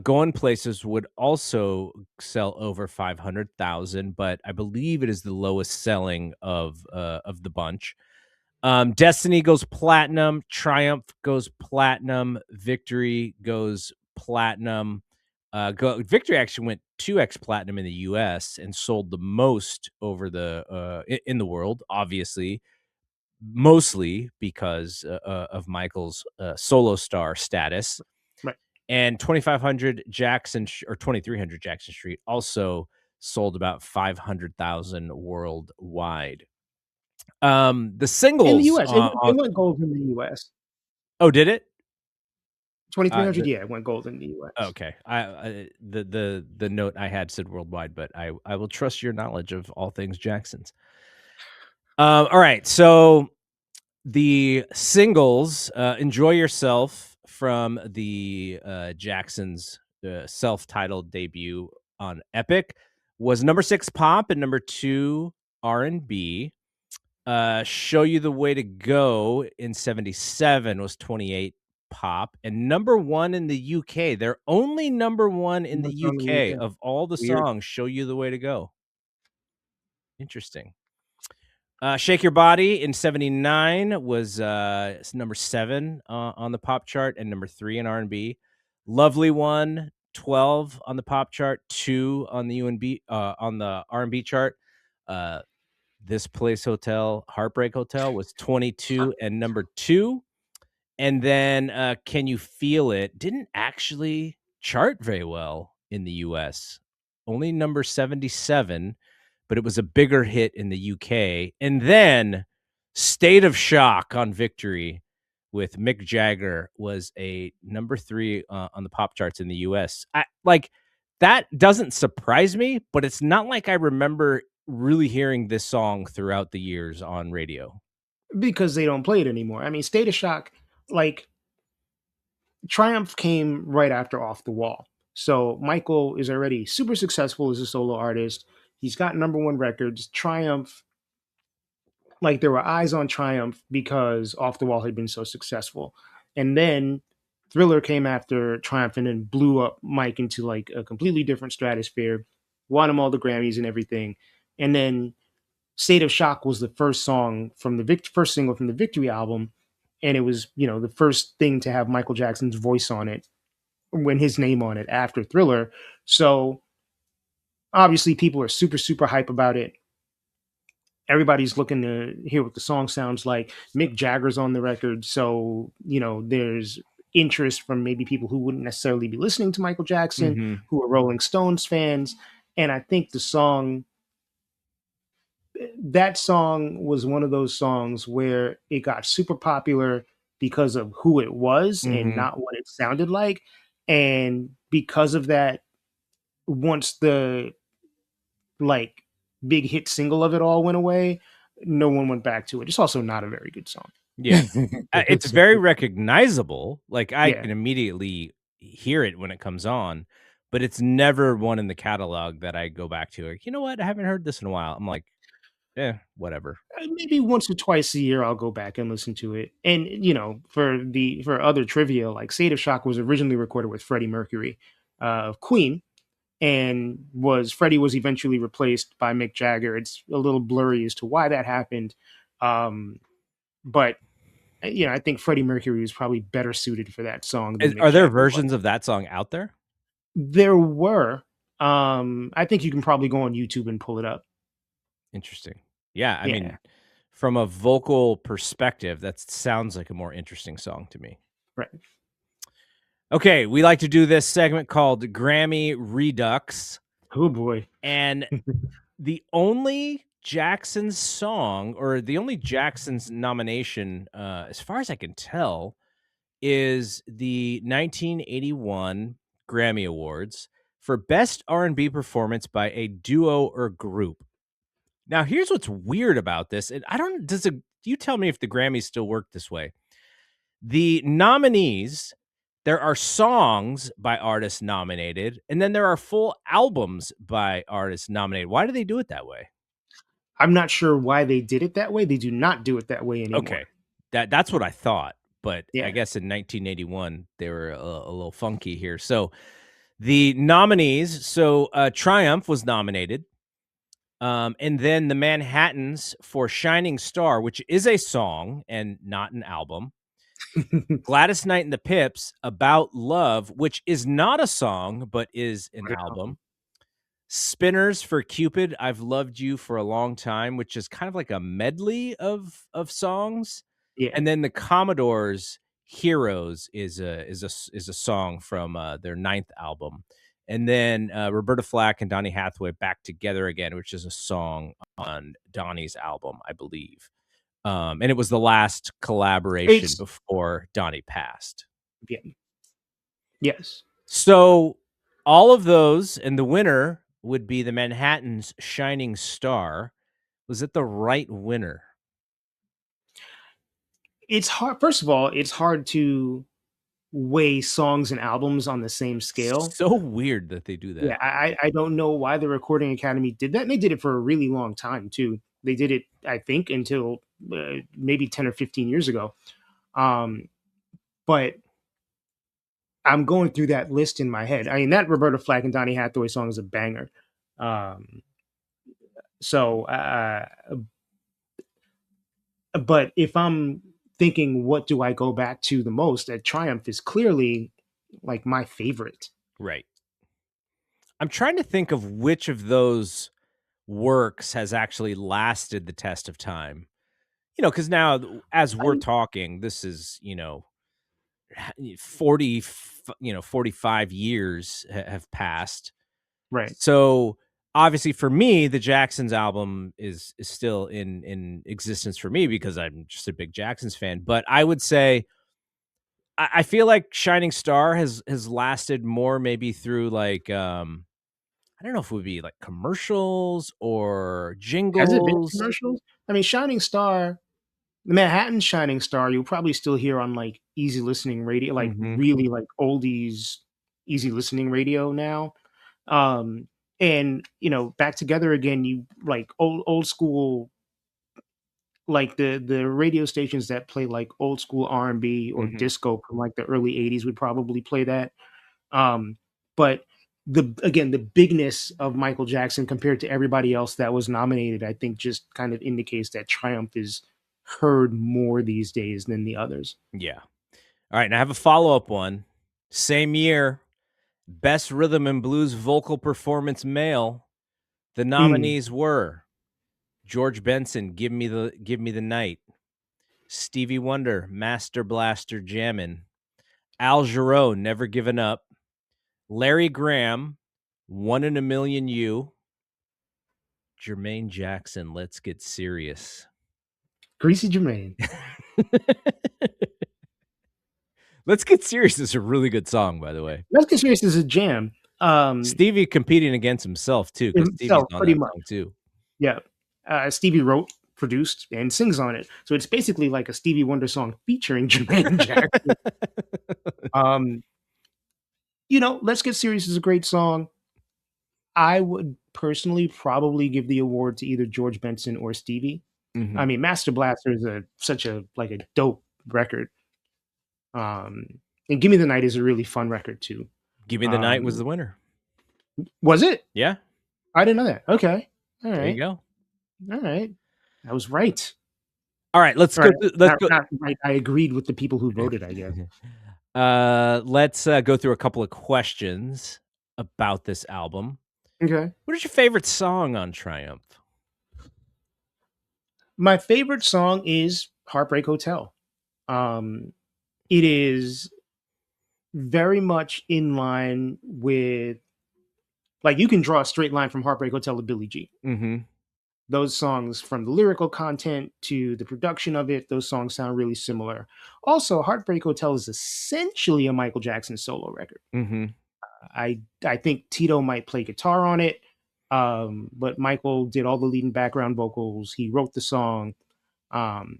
Going Places would also sell over 500,000, but I believe it is the lowest selling of the bunch. Destiny goes platinum, Triumph goes platinum, Victory goes platinum. Victory actually went 2x platinum in the US and sold the most over in the world, obviously, mostly because of Michael's solo star status. Right. And 2500 Jackson or 2300 Jackson Street also sold about 500,000 worldwide. The In the singles US. It went gold in the US. oh, did it? 2300, The yeah, it went gold in the US. Okay. The note I had said worldwide, but I will trust your knowledge of all things Jacksons. All right. So the singles, Enjoy Yourself from the Jacksons' self-titled debut on Epic was number 6 pop and number 2 R&B. Show You the Way to Go in 77 was 28 pop and number 1 in the UK. They're only number 1 in the What's on the UK UK? of all the Weird. songs. Show You the Way to Go. Interesting. Shake Your Body in 79 was number 7 on the pop chart and number 3 in R&B. Lovely One, 12 on the pop chart, 2 on the on the R&B chart. This Place Hotel, Heartbreak Hotel was 22 and number 2. And then Can You Feel It didn't actually chart very well in the US. Only number 77, but it was a bigger hit in the UK. And then State of Shock on Victory with Mick Jagger was a number 3 on the pop charts in the US. That doesn't surprise me, but it's not like I remember really hearing this song throughout the years on radio. because they don't play it anymore. I mean, State of Shock, like Triumph came right after Off the Wall. So Michael is already super successful as a solo artist. He's got number one records. Triumph, like there were eyes on Triumph because Off the Wall had been so successful. And then Thriller came after Triumph and then blew up Mike into like a completely different stratosphere, won him all the Grammys and everything. And then State of Shock was the first song from the first single from the Victory album, and it was the first thing to have Michael Jackson's voice on it, when his name on it after Thriller. So obviously, people are super super hype about it. Everybody's looking to hear what the song sounds like. Mick Jagger's on the record, so there's interest from maybe people who wouldn't necessarily be listening to Michael Jackson, Mm-hmm. who are Rolling Stones fans, and I think that song was one of those songs where it got super popular because of who it was and Mm-hmm. not what it sounded like. And because of that, once the like big hit single of it all went away, no one went back to it. It's also not a very good song. Yeah. It's very recognizable. Like, I Yeah. can immediately hear it when it comes on, but it's never one in the catalog that I go back to. Like, you know what? I haven't heard this in a while. I'm like, whatever. Maybe once or twice a year I'll go back and listen to it. And for other trivia, like State of Shock was originally recorded with Freddie Mercury of Queen, and Freddie was eventually replaced by Mick Jagger. It's a little blurry as to why that happened. But I think Freddie Mercury was probably better suited for that song than Mick Are there Jagger was. versions of that song out there? There were. I think you can probably go on YouTube and pull it up. Interesting. Yeah. I Yeah. mean, from a vocal perspective, that sounds like a more interesting song to me. Right. Okay. We like to do this segment called Grammy Redux. Oh boy. And the only Jackson's song, or the only Jackson's nomination, as far as I can tell, is the 1981 Grammy Awards for Best R&B Performance by a Duo or Group. Now, here's what's weird about this, and you tell me if the Grammys still work this way. The nominees, there are songs by artists nominated, and then there are full albums by artists nominated. Why do they do it that way? I'm not sure why they did it that way. They do not do it that way anymore. Okay. That's what I thought, but I Yeah. guess in 1981 they were a little funky here. So the nominees, Triumph was nominated. And then the Manhattans for Shining Star, which is a song and not an album. Gladys Knight and the Pips, About Love, which is not a song, but is an album. Spinners for Cupid, I've Loved You for a Long Time, which is kind of like a medley of songs. Yeah. And then the Commodores, Heroes is a song from their 9th album. And then Roberta Flack and Donny Hathaway, Back Together Again, which is a song on Donny's album, I believe. And it was the last collaboration before Donny passed. Yeah. Yes. So all of those, and the winner would be the Manhattan's Shining Star. Was it the right winner? It's hard. First of all, it's hard to weigh songs and albums on the same scale. So weird that they do that. Yeah, I don't know why the Recording Academy did that. And they did it for a really long time too. They did it, I think, until maybe 10 or 15 years ago. But I'm going through that list in my head. I mean, that Roberta Flack and Donny Hathaway song is a banger. But if I'm thinking, what do I go back to the most? At Triumph is clearly like my favorite. Right. I'm trying to think of which of those works has actually lasted the test of time. Because now as we're I talking, this is, 40, 45 years have passed. right. So obviously for me, the Jacksons album is still in existence for me because I'm just a big Jacksons fan. But I would say I feel like Shining Star has lasted more maybe through like I don't know if it would be like commercials or Has it been jingles. commercials? I mean, Shining Star, Manhattan Shining Star, you'll probably still hear on like easy listening radio, like Mhm, really like oldies, easy listening radio now. Um, and Back Together Again, you like old school, like the radio stations that play like old school R&B or mhm. disco from like the early 80s would probably play that. But the bigness of Michael Jackson compared to everybody else that was nominated, I think just kind of indicates that Triumph is heard more these days than the others. Yeah. All right, and I have a follow-up one. Same year, Best Rhythm and Blues Vocal Performance Male. The Mm. nominees were George Benson, Give Me the Night, Stevie Wonder, Master Blaster Jammin', Al Jarreau, Never Given Up, Larry Graham, One in a Million You, Jermaine Jackson, Let's Get Serious. Greasy Jermaine. Let's Get Serious is a really good song, by the way. Let's Get Serious is a jam. Stevie competing against himself too, because Stevie's Himself, on pretty that much. song too. Yeah. Stevie wrote, produced, and sings on it. So it's basically like a Stevie Wonder song featuring Jermaine Jackson. Um, Let's Get Serious is a great song. I would personally probably give the award to either George Benson or Stevie. I Mhm. mean, Master Blaster is such a like a dope record. Um, and Give Me the Night is a really fun record too. Give Me the Night was Um, the winner. was it? Yeah, I didn't know that. Okay. All there you right. go. All right. I was right. All right, let's All go right. through let's go Not right. I agreed with the people who voted, I guess. let's go through a couple of questions about this album. Okay. What is your favorite song on Triumph? My favorite song is Heartbreak Hotel. Um, it is very much in line with, like, you can draw a straight line from Heartbreak Hotel to Billie Jean. Mhm, Those songs, from the lyrical content to the production of it, those songs sound really similar. Also, Heartbreak Hotel is essentially a Michael Jackson solo record. mhm. I think Tito might play guitar on it, but Michael did all the lead and background vocals. He wrote the song. Um,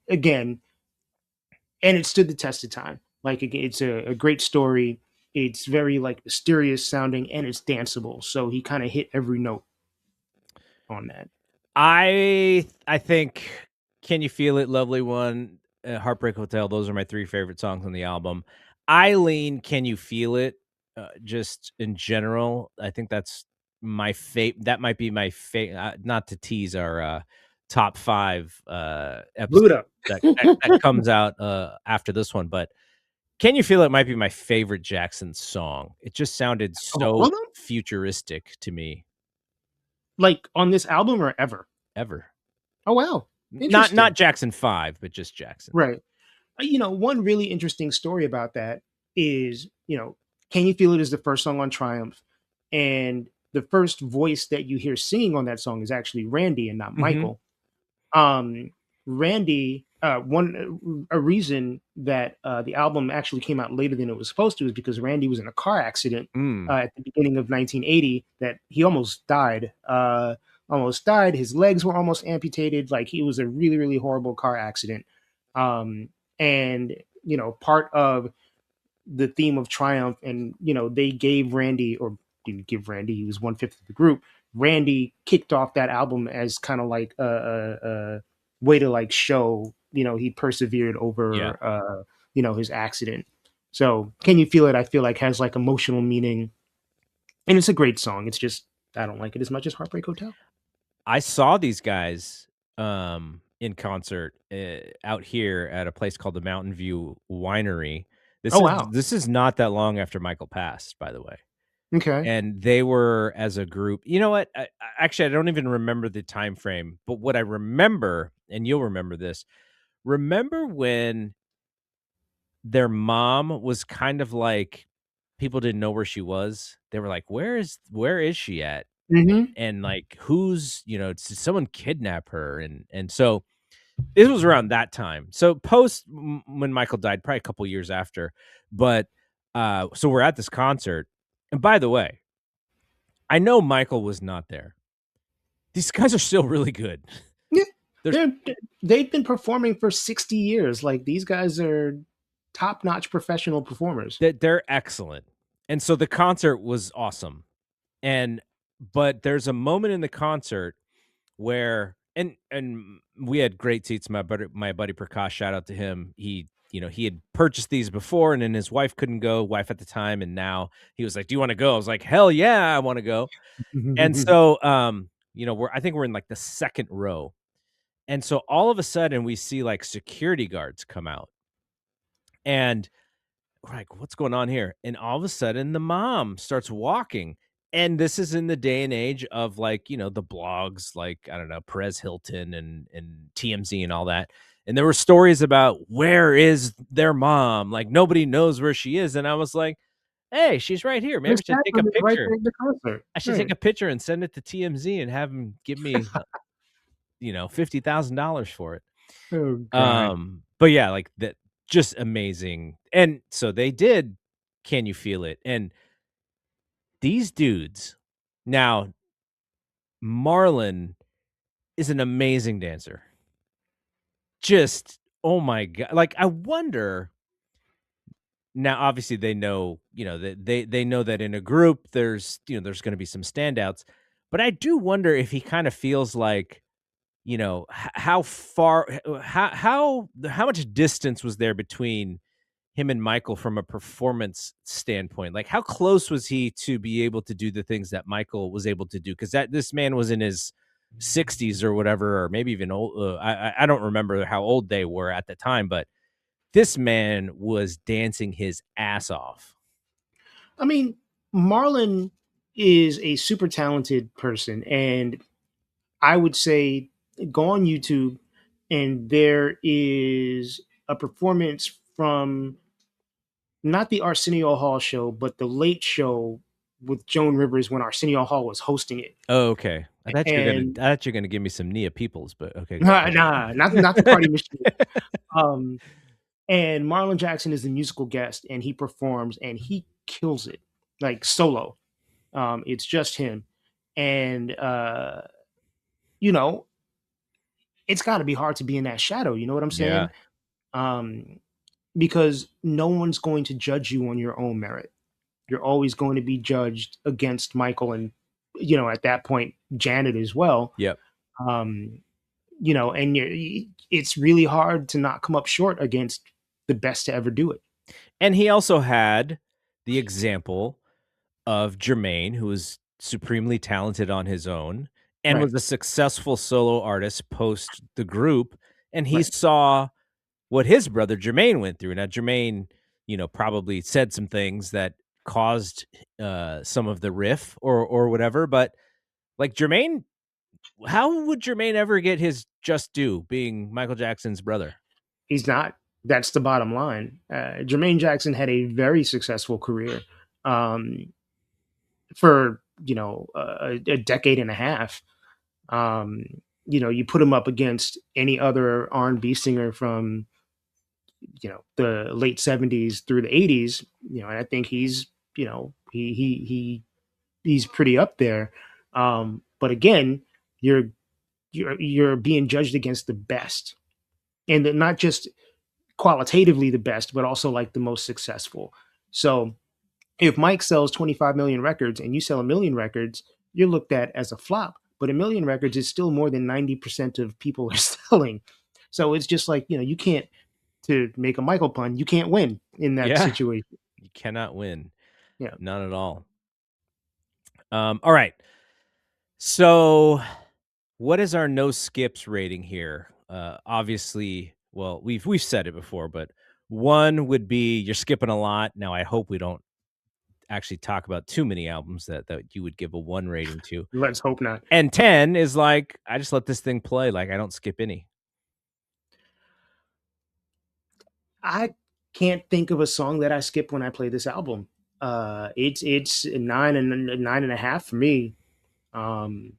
again, and it stood the test of time. Like, again, it's a great story. It's very like mysterious sounding, and it's danceable. So he kind of hit every note on that. I think Can You Feel It, Lovely One, Heartbreak Hotel, those are my 3 favorite songs on the album. I lean Can You Feel It, just in general. I think that's that might be my not to tease our, top 5, Blew it episode up. that comes out, after this one, but Can You Feel It might be my favorite Jackson song. It just sounded Of all so of them? futuristic to me, Like on this album or ever? ever. Oh wow. Not Interesting. Jackson 5, but just Jackson. Right. One really interesting story about that is, Can You Feel It is the first song on Triumph. And the first voice that you hear singing on that song is actually Randy and not Mhm. Michael. um Randy, one a reason that the album actually came out later than it was supposed to is because Randy was in a car accident Mm. at the beginning of 1980 that he almost died. His legs were almost amputated. Like, he was a really, really horrible car accident. um and part of the theme of Triumph, and they gave Randy, or didn't give Randy, he was 1/5 of the group. Randy kicked off that album as kind of like a way to like show he persevered Yeah. over his accident. So Can You Feel It, I feel like, has like emotional meaning, and it's a great song. It's just I don't like it as much as Heartbreak Hotel. I saw these guys, in concert, out here at a place called the Mountain View Winery. Oh wow. This is not that long after Michael passed, by the way. Okay. and they were as a group. You know what? Actually, I don't even remember the time frame, but what I remember, and you'll remember this. Remember when their mom was kind of like people didn't know where she was? They were like, where is she at?" Hmm. And like, "Who's, did someone kidnap her?" And so this was around that time. So when Michael died, probably a couple years after. But so we're at this concert. And by the way, I know Michael was not there. These guys are still really good. Yeah, They're they're they've been performing for 60 years. Like these guys are top notch professional performers. they're excellent. And so the concert was awesome. And but there's a moment in the concert where and we had great seats. My buddy Prakash, shout out to him. He had purchased these before, and then his wife couldn't go, wife at the time, and now he was like, "Do you want to go?" I was like, "Hell yeah, I want to go." And so I think we're in like the second row. And so all of a sudden we see like security guards come out, and we're like, "What's going on here?" And all of a sudden the mom starts walking. And this is in the day and age of like, the blogs like, I don't know, Perez Hilton and TMZ and all that. And there were stories about where is their mom? Like nobody knows where she is. And I was like, "Hey, she's right here. Maybe This I should take a chaplain is right picture. there at the concert. I should take Right. a picture and send it to TMZ and have them give me, $50,000 for it." Oh God. But yeah, like that, just amazing. And so they did Can You Feel It? And these dudes now, Marlon is an amazing dancer. Just, oh my god. Like, I wonder now, obviously they know, that they know that in a group there's gonna be some standouts. But I do wonder if he kind of feels like, how far how much distance was there between him and Michael from a performance standpoint? Like, how close was he to be able to do the things that Michael was able to do? Because this man was in his 60s or whatever, or maybe even old. I don't remember how old they were at the time, but this man was dancing his ass off. I mean, Marlon is a super talented person, and I would say go on YouTube, and there is a performance from not the Arsenio Hall show, but the Late Show with Joan Rivers when Arsenio Hall was hosting it. Oh, okay. And I thought you're gonna give me some Nia Peoples, but okay, go nah, ahead. nah, not the Party Machine. Um, and Marlon Jackson is the musical guest, and he performs, and he kills it like solo. It's just him, and you know, it's got to be hard to be in that shadow. You know what I'm Yeah. saying? Um, because no one's going to judge you on your own merit. You're always going to be judged against Michael and, at that point, Janet as well. Yep. Um, and it's really hard to not come up short against the best to ever do it. And he also had the example of Jermaine, who was supremely talented on his own and Right, was a successful solo artist post the group. And he right. saw what his brother Jermaine went through. Now, Jermaine, probably said some things that caused some of the riff or whatever. But like Jermaine, how would Jermaine ever get his just due being Michael Jackson's brother? He's not. That's the bottom line. Jermaine Jackson had a very successful career for a decade and a half. Um, you put him up against any other R&B singer from the late 70s through the 80s. And I think he's he's pretty up there. But again, you're you're being judged against the best, and not just qualitatively the best, but also like the most successful. So if Mike sells 25 million records and you sell a million records, you're looked at as a flop. But a million records is still more than 90% of people are selling. So it's just like, you can't, to make a Michael pun, you can't win in that Yeah, situation. you cannot win. Yeah. Not at all. All right. So what is our no skips rating here? Obviously, well, we've said it before, but one would be you're skipping a lot. Now, I hope we don't. actually talk about too many albums that you would give a 1 rating to. Let's hope not. And 10 is like, I just let this thing play, like, I don't skip any. I can't think of a song that I skip when I play this album. It's nine and a 9.5 for me. Um,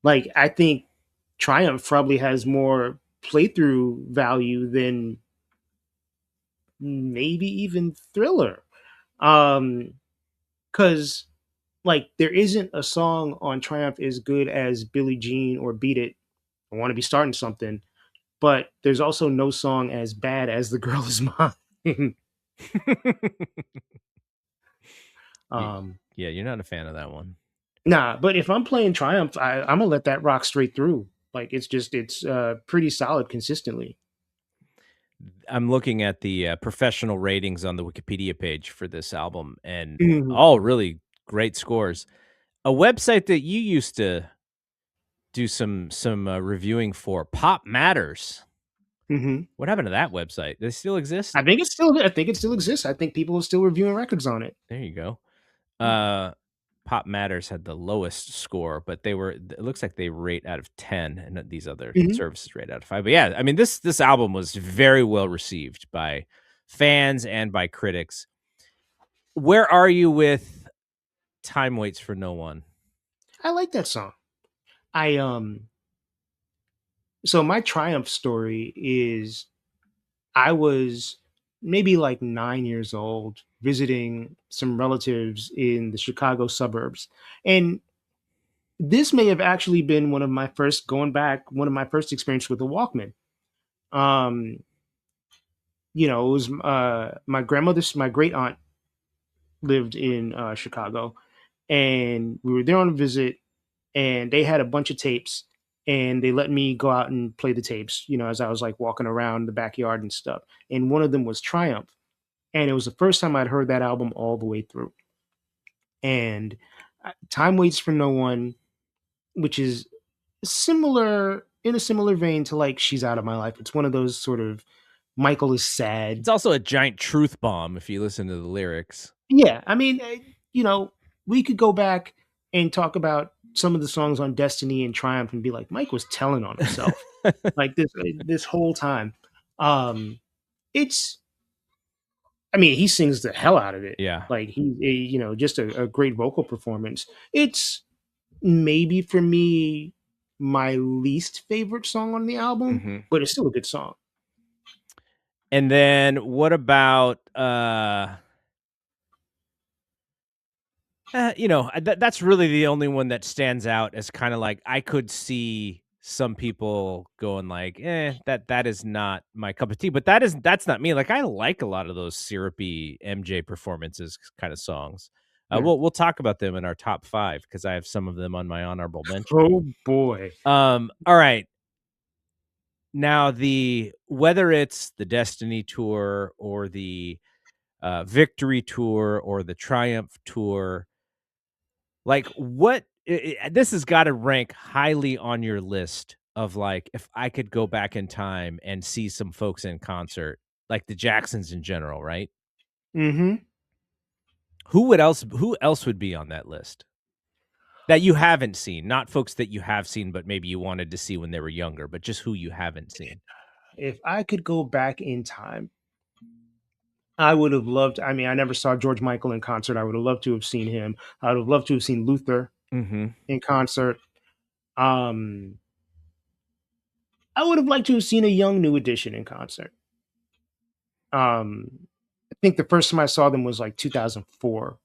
like I think Triumph probably has more playthrough value than maybe even Thriller. Because like there isn't a song on Triumph as good as Billie Jean or Beat It. I want to be starting something, but there's also no song as bad as The Girl Is Mine. Y um, yeah, you're not a fan of that one. Nah, but if I'm playing Triumph, I'm gonna let that rock straight through. Like it's pretty solid consistently. I'm looking at the, professional ratings on the Wikipedia page for this album, and Hmm. all really great scores. A website that you used to do some reviewing for, Pop Matters. Hmm. What happened to that website? Does it still exist? I think it still exists. I think people are still reviewing records on it. There you go. Yeah. Uh, Pop Matters had the lowest score, but it looks like they rate out of 10, and these other Hmm. services rate out of 5. But yeah, I mean, this album was very well received by fans and by critics. Where are you with Time Waits for No One? I like that song. I so my Triumph story is I was maybe like 9 years old visiting some relatives in the Chicago suburbs. And this may have actually been one of my first experience with a Walkman. Um, it was my great aunt lived in Chicago, and we were there on a visit, and they had a bunch of tapes, and they let me go out and play the tapes, as I was like walking around the backyard and stuff. And one of them was Triumph, and it was the first time I'd heard that album all the way through. And Time Waits for No One, which is in a similar vein to like She's Out of My Life. It's one of those sort of Michael is sad. It's also a giant truth bomb if you listen to the lyrics. Yeah, I mean, we could go back and talk about some of the songs on Destiny and Triumph and be like, Mike was telling on himself like this whole time. Um, it's, I mean, he sings the hell out of it. Yeah. Like just a great vocal performance. It's maybe for me my least favorite song on the album, Mhm. but it's still a good song. And then what about, that's really the only one that stands out as kinda like, I could see some people going like, that is not my cup of tea," but that's not me, like, I like a lot of those syrupy MJ performances kinda songs. Yeah. We'll talk about them in our top 5 because I have some of them on my honorable mention. Oh boy. Alright. Now whether it's the Destiny tour or the, Victory tour or the Triumph tour, like, this has gotta rank highly on your list of, like, if I could go back in time and see some folks in concert, like the Jacksons in general, right? Hmm. Who else would be on that list? That you haven't seen, not folks that you have seen, but maybe you wanted to see when they were younger, but just who you haven't seen. If I could go back in time, I would have loved. I mean, I never saw George Michael in concert. I would have loved to have seen him. I would have loved to have seen Luther Mhm. in concert. Um, I would have liked to have seen a young New Edition in concert. I think the first time I saw them was like 2004.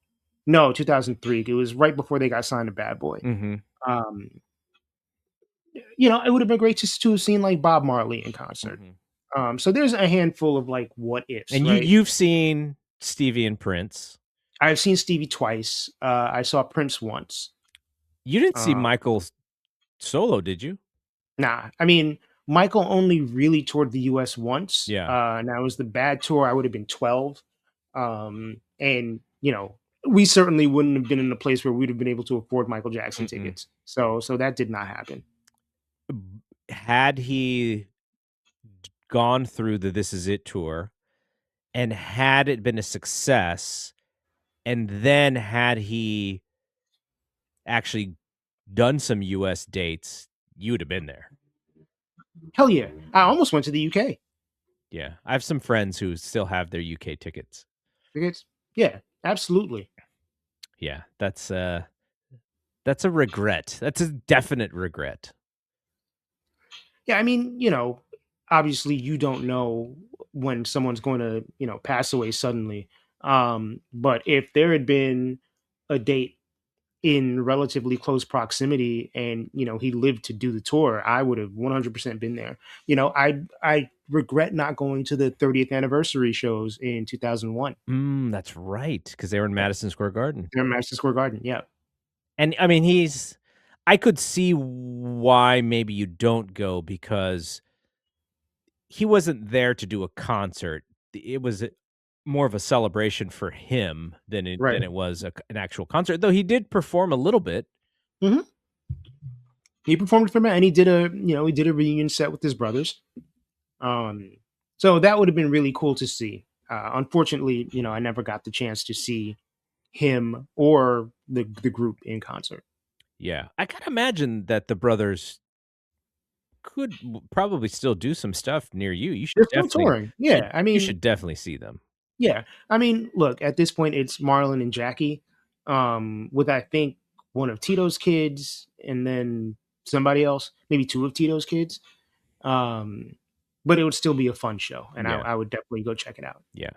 No, 2003. It was right before they got signed to Bad Boy. Mhm. Um, it would have been great to have seen like Bob Marley in concert. Mhm. So there's a handful of like what ifs, And right? you've seen Stevie and Prince. I've seen Stevie twice. I saw Prince once. You didn't see Uh, Michael solo, did you? nah, I mean Michael only really toured the U.S. once, Yeah. and that was the Bad tour. I would have been 12, and we certainly wouldn't have been in a place where we'd have been able to afford Michael Jackson Mm-mm. tickets. So that did not happen. Had he gone through the This Is It tour, and had it been a success, And then had he actually done some US dates, you would have been there. Hell yeah. I almost went to the UK. Yeah. I have some friends who still have their UK tickets. Because, yeah, absolutely. Yeah, that's a regret. That's a definite regret. Yeah, I mean, obviously you don't know when someone's going to, pass away suddenly. But if there had been a date in relatively close proximity and, he lived to do the tour, I would have 100% been there. I regret not going to the 30th anniversary shows in 2001. That's right, because they were in Yeah, Madison Square Garden. they're in Madison Square Garden. Yeah. And, I mean, I could see why maybe you don't go because he wasn't there to do a concert. It was more of a celebration for him Right. than it was an actual concert, though he did perform a little bit. Hmm. He performed for me, and he did a reunion set with his brothers. Um, so that would have been really cool to see. Unfortunately, I never got the chance to see him or the group in concert. Yeah. I can imagine that the brothers could probably still do some stuff near you. They're still touring. Yeah, I You mean, should definitely see them. yeah, I mean, look, at this point, it's Marlon and Jackie, with I think one of Tito's kids, and then somebody else, maybe two of Tito's kids. Um, but it would still be a fun show, and I, Yeah. I would definitely go check it out. Yeah.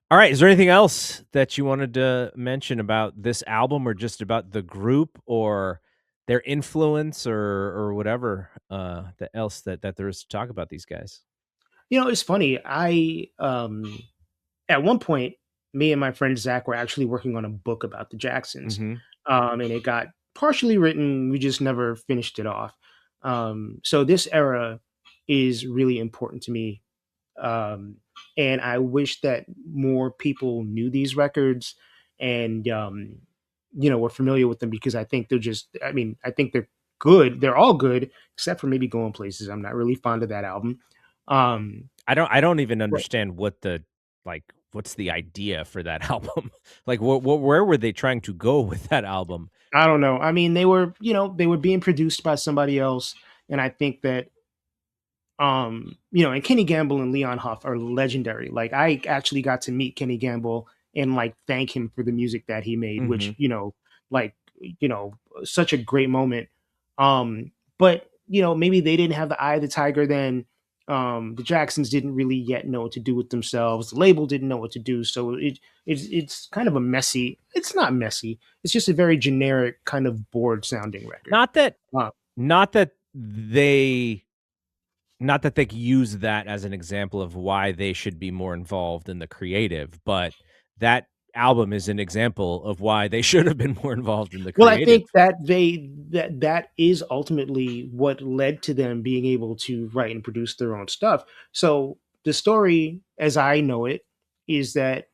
All right. Is there anything else that you wanted to mention about this album or just about the group or their influence or whatever that else that there is to talk about these guys? It's funny. I At one point, me and my friend Zach were actually working on a book about the Jacksons, Hmm. and it got partially written. We just never finished it off. So this era is really important to me, um, and I wish that more people knew these records and were familiar with them because I think they're just. I mean, I think they're good. They're all good except for maybe Going Places. I'm not really fond of that album. Um, I don't even understand what what's the idea for that album? Like where were they trying to go with that album? I don't know. I mean, they were being produced by somebody else, and I think that and Kenny Gamble and Leon Huff are legendary. Like I actually got to meet Kenny Gamble and like thank him for the music that he made, Hmm. which, like, you know, such a great moment. But maybe they didn't have the eye of the tiger then. The Jacksons didn't really yet know what to do with themselves. The label didn't know what to do. So it's kind of a messy, it's not messy. It's just a very generic kind of bored sounding record. Not that Uh, not that they not that they use that as an example of why they should be more involved in the creative, but that album is an example of why they should have been more involved in the Well, I creative. think that is ultimately what led to them being able to write and produce their own stuff. So the story, as I know it, is that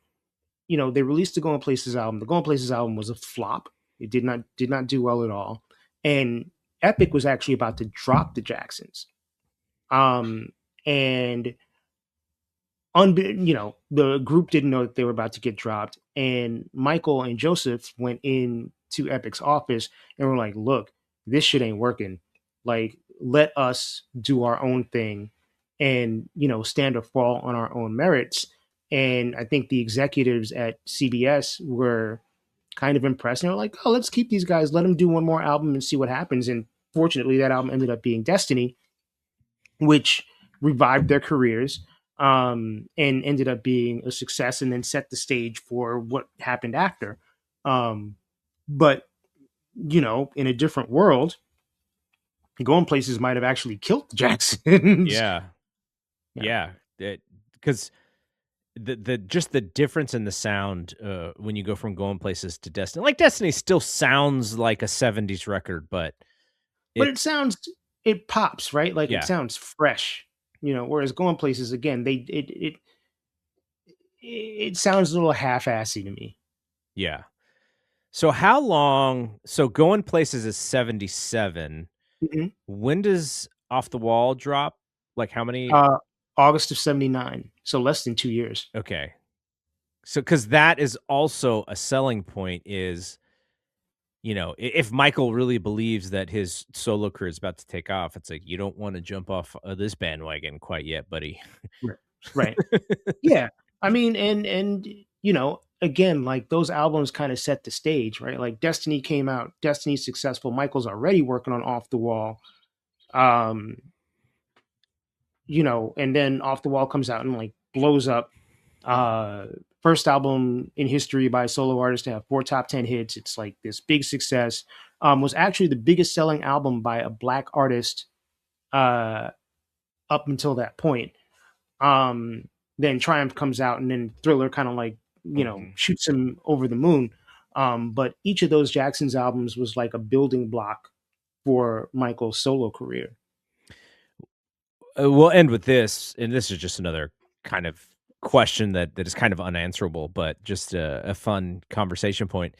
they released the Going Places album. The Going Places album was a flop. It did not do well at all, and Epic was actually about to drop the Jacksons. Um, and the group didn't know that they were about to get dropped, and Michael and Joseph went in to Epic's office and were like, "Look, this shit ain't working. Like, let us do our own thing, and stand or fall on our own merits." And I think the executives at CBS were kind of impressed. And they were like, "Oh, let's keep these guys. Let them do one more album and see what happens." And fortunately, that album ended up being Destiny, which revived their careers, and ended up being a success and then set the stage for what happened after. Um, but, in a different world, Going Places might have actually killed the Jacksons. Yeah. Yeah. Yeah. Because the just the difference in the sound when you go from Going Places to Destiny. Like Destiny still sounds like a 70s record, but But it it pops, right? Like it yeah. sounds fresh, whereas Going Places, again, it sounds a little half-assy to me. Yeah. So how long so Going Places is 77. Mhm. When does Off the Wall drop? Like how many Uh, August of '79, so less than 2 years. okay. So, because that is also a selling point is, if Michael really believes that his solo career is about to take off, it's like, you don't wanna jump off of this bandwagon quite yet, buddy. Right. Right. Yeah. I mean, and again, like those albums kind of set the stage, right? Like Destiny came out, Destiny's successful. Michael's already working on Off the Wall. Um, and then Off the Wall comes out and like blows up. Uh First album in history by a solo artist to have 4 top 10 hits. It's like this big success. Was actually the biggest selling album by a black artist uh up until that point. Um, then Triumph comes out, and then Thriller kind of like Mhm. shoots him over the moon. But each of those Jackson's albums was like a building block for Michael's solo career. We'll end with this, and this is just another kind of question that is kind of unanswerable, but just a fun conversation point.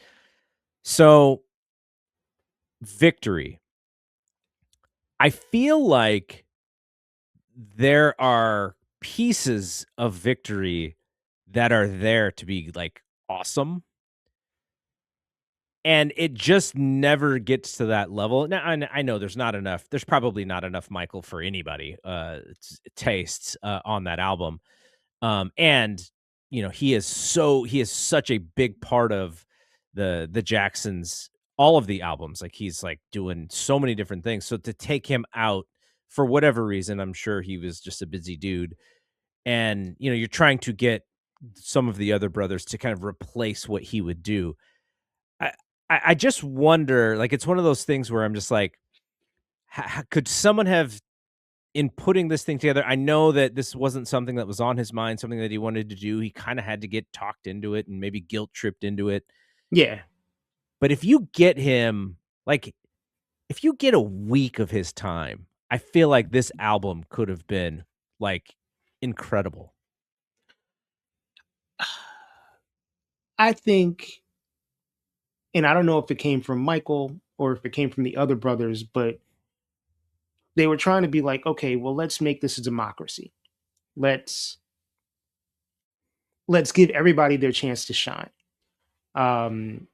So, Victory. I feel like there are pieces of Victory that are there to be, like, awesome, and it just never gets to that level. Now, I know there's probably not enough Michael for anybody, tastes, on that album. And he is such a big part of the Jacksons, all of the albums. Like, he's like doing so many different things. So to take him out for whatever reason, I'm sure he was just a busy dude. And you're trying to get some of the other brothers to kind of replace what he would do. I I just wonder, like, it's one of those things where I'm just like, could someone have, in putting this thing together, I know that this wasn't something that was on his mind, something that he wanted to do. He kind of had to get talked into it and maybe guilt tripped into it. Yeah. But if you get him, like, if you get a week of his time, I feel like this album could have been, like, incredible. I think, and I don't know if it came from Michael or if it came from the other brothers, but they were trying to be like, okay, well, let's make this a democracy. Let's let's give everybody their chance to shine. Um,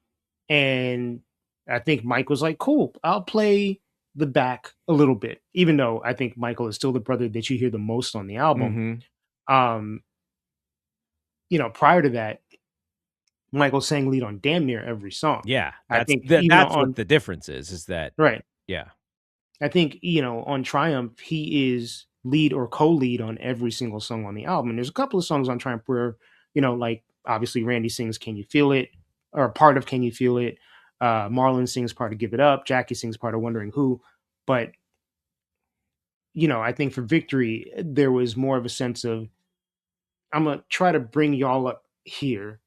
and I think Mike was like, cool, I'll play the back a little bit, even though I think Michael is still the brother that you hear the most on the album. Mhm. Um, Prior to that, Michael sang lead on damn near every song. Yeah, I that's think that even that's what on the difference is that, right. yeah. I think, on Triumph, he is lead or co-lead on every single song on the album. And there's a couple of songs on Triumph where, like obviously Randy sings Can You Feel It, or part of Can You Feel It. Marlon sings part of Give It Up. Jackie sings part of Wondering Who. But, I think for Victory, there was more of a sense of, I'm gonna try to bring y'all up here.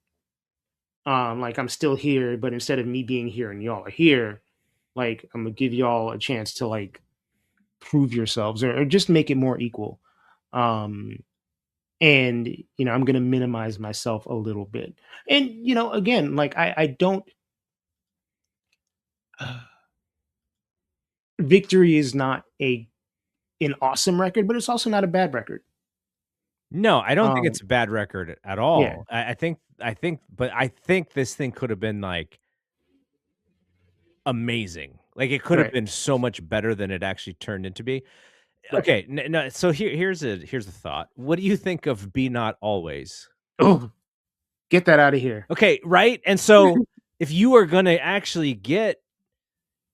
Like I'm still here, but instead of me being here and y'all are here, like I'm gonna give y'all a chance to like prove yourselves or just make it more equal. Um, and I'm gonna minimize myself a little bit. And again, like I don't. Victory is not a an awesome record, but it's also not a bad record. No, I don't think Um, it's a bad record at yeah, all. I think this thing could have been, like, amazing. Like, it could have right. been so much better than it actually turned into be. Right. Okay, no, so here's a thought. What do you think of Be Not Always? Oh, get that out of here. Okay, right? And so, if you are gonna actually get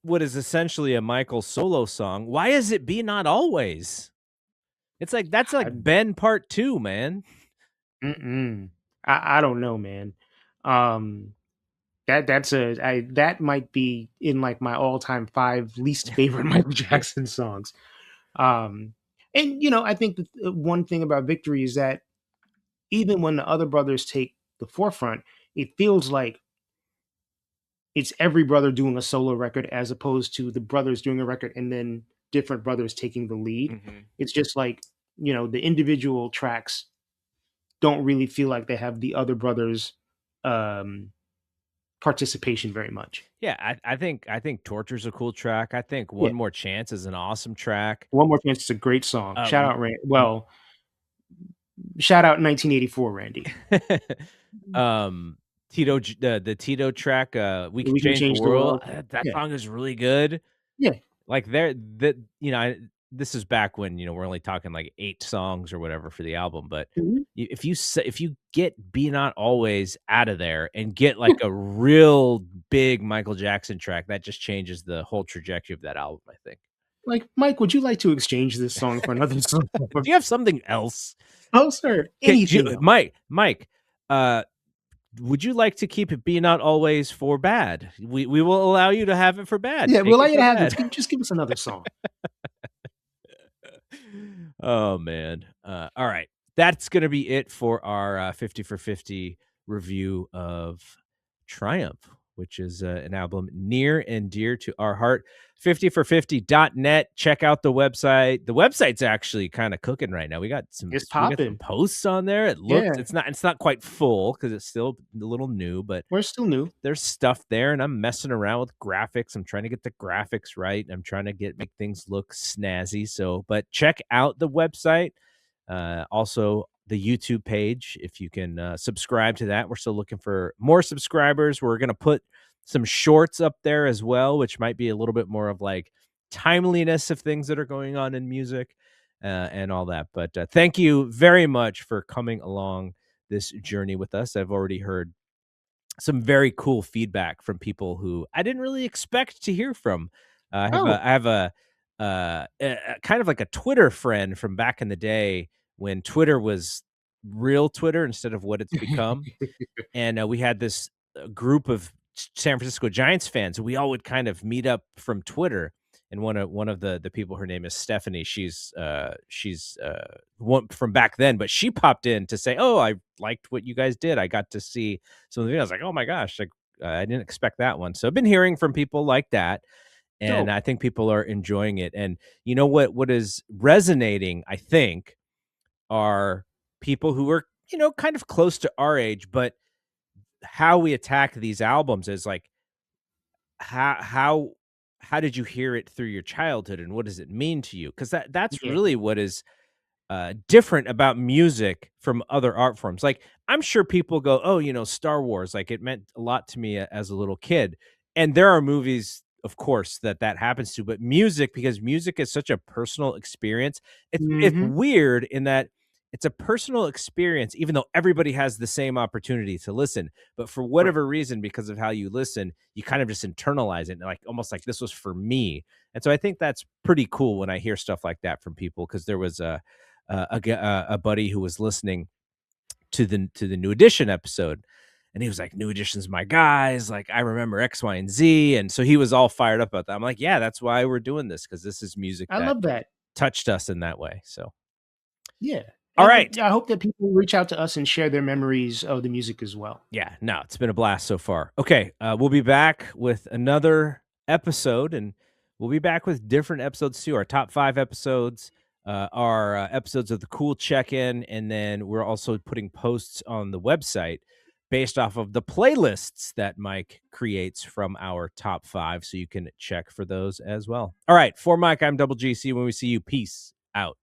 what is essentially a Michael solo song, why is it Be Not Always? It's like, that's like I, Ben part 2, man. mm-mm. I don't know, man. Um, that might be in like my all time five least favorite Michael Jackson songs. Um, and I think the one thing about Victory is that even when the other brothers take the forefront, it feels like it's every brother doing a solo record as opposed to the brothers doing a record and then different brothers taking the lead. Mhm. It's just like, the individual tracks don't really feel like they have the other brothers um participation very much. Yeah, I think Torture's a cool track. I think Yeah. One More Chance is an awesome track. One More Chance is a great song. Uh, Shout out Shout out 1984 Randy. um, Tito the Tito track, "We Can We Can Change the Change the World," World. that Yeah. song is really good. Yeah. Like, this is back when, we're only talking, like, 8 songs or whatever for the album, but Mhm. if you get "Be Not Always" out of there and get, Yeah. like, a real big Michael Jackson track, that just changes the whole trajectory of that album, I think. Like, "Mike, would you like to exchange this song for another song?" Do you have something else? "Oh, sir, Okay, anything else." Mike, would you like to keep it "Be Not Always" for bad? We will allow you to have it for bad. Yeah, we'll Take allow it you to for have this. bad. Just give us another song. Oh, man. All right. That's gonna be it for our, 50 for 50 review of Triumph, which is, an album near and dear to our heart. 50for50.net. Check out the website. The website's actually kinda cooking right now. It's We got some popping. posts on there. Yeah, It's not quite full because it's still a little new, but we're still new. there's stuff there, and I'm messing around with graphics. I'm trying to get the graphics right. I'm trying to make things look snazzy. So, but check out the website. Also, the YouTube page, if you can subscribe to that. We're still looking for more subscribers. We're going to put some shorts up there as well, which might be a little bit more of like timeliness of things that are going on in music and all that. But thank you very much for coming along this journey with us. I've already heard some very cool feedback from people who I didn't really expect to hear from. Oh. I have kind of like a Twitter friend from back in the day when Twitter was real Twitter instead of what it's become. And we had this group of San Francisco Giants fans. We all would kind of meet up from Twitter. And one of the people, her name is Stephanie. She's one from back then, but she popped in to say, "Oh, I liked what you guys did. I got to see some of the videos." I was like, "Oh my gosh, like, I didn't expect that one." So I've been hearing from people like that, and Dope. I think people are enjoying it. And you know what is resonating, I think, are people who are kind of close to our age, but how we attack these albums is like how how how did you hear it through your childhood and what does it mean to you? Because that's Yeah. really what is different about music from other art forms. Like, I'm sure people go, "Oh, Star Wars, like it meant a lot to me as a little kid." And there are movies, of course, that happens to, but music, because music is such a personal experience, it's Mhm. weird in that it's a personal experience, even though everybody has the same opportunity to listen. But for Right. whatever reason, because of how you listen, you kind of just internalize it, like almost like this was for me. And so I think that's pretty cool when I hear stuff like that from people, because there was a buddy who was listening to the New Edition episode, and he was like, "New Edition's my guys. Like, I remember X, Y, and Z," and so he was all fired up about that. I'm like, "Yeah, that's why we're doing this, because this is music I that love that. touched us in that way." So, Yeah. all And right. I hope that people reach out to us and share their memories of the music as well. Yeah, no, it's been a blast so far. Okay, we'll be back with another episode, and we'll be back with different episodes too. Our top 5 episodes, our episodes of the Cool Check-in, and then we're also putting posts on the website based off of the playlists that Mike creates from our top 5, so you can check for those as well. All right, for Mike, I'm Double G. See you when we see you. Peace out.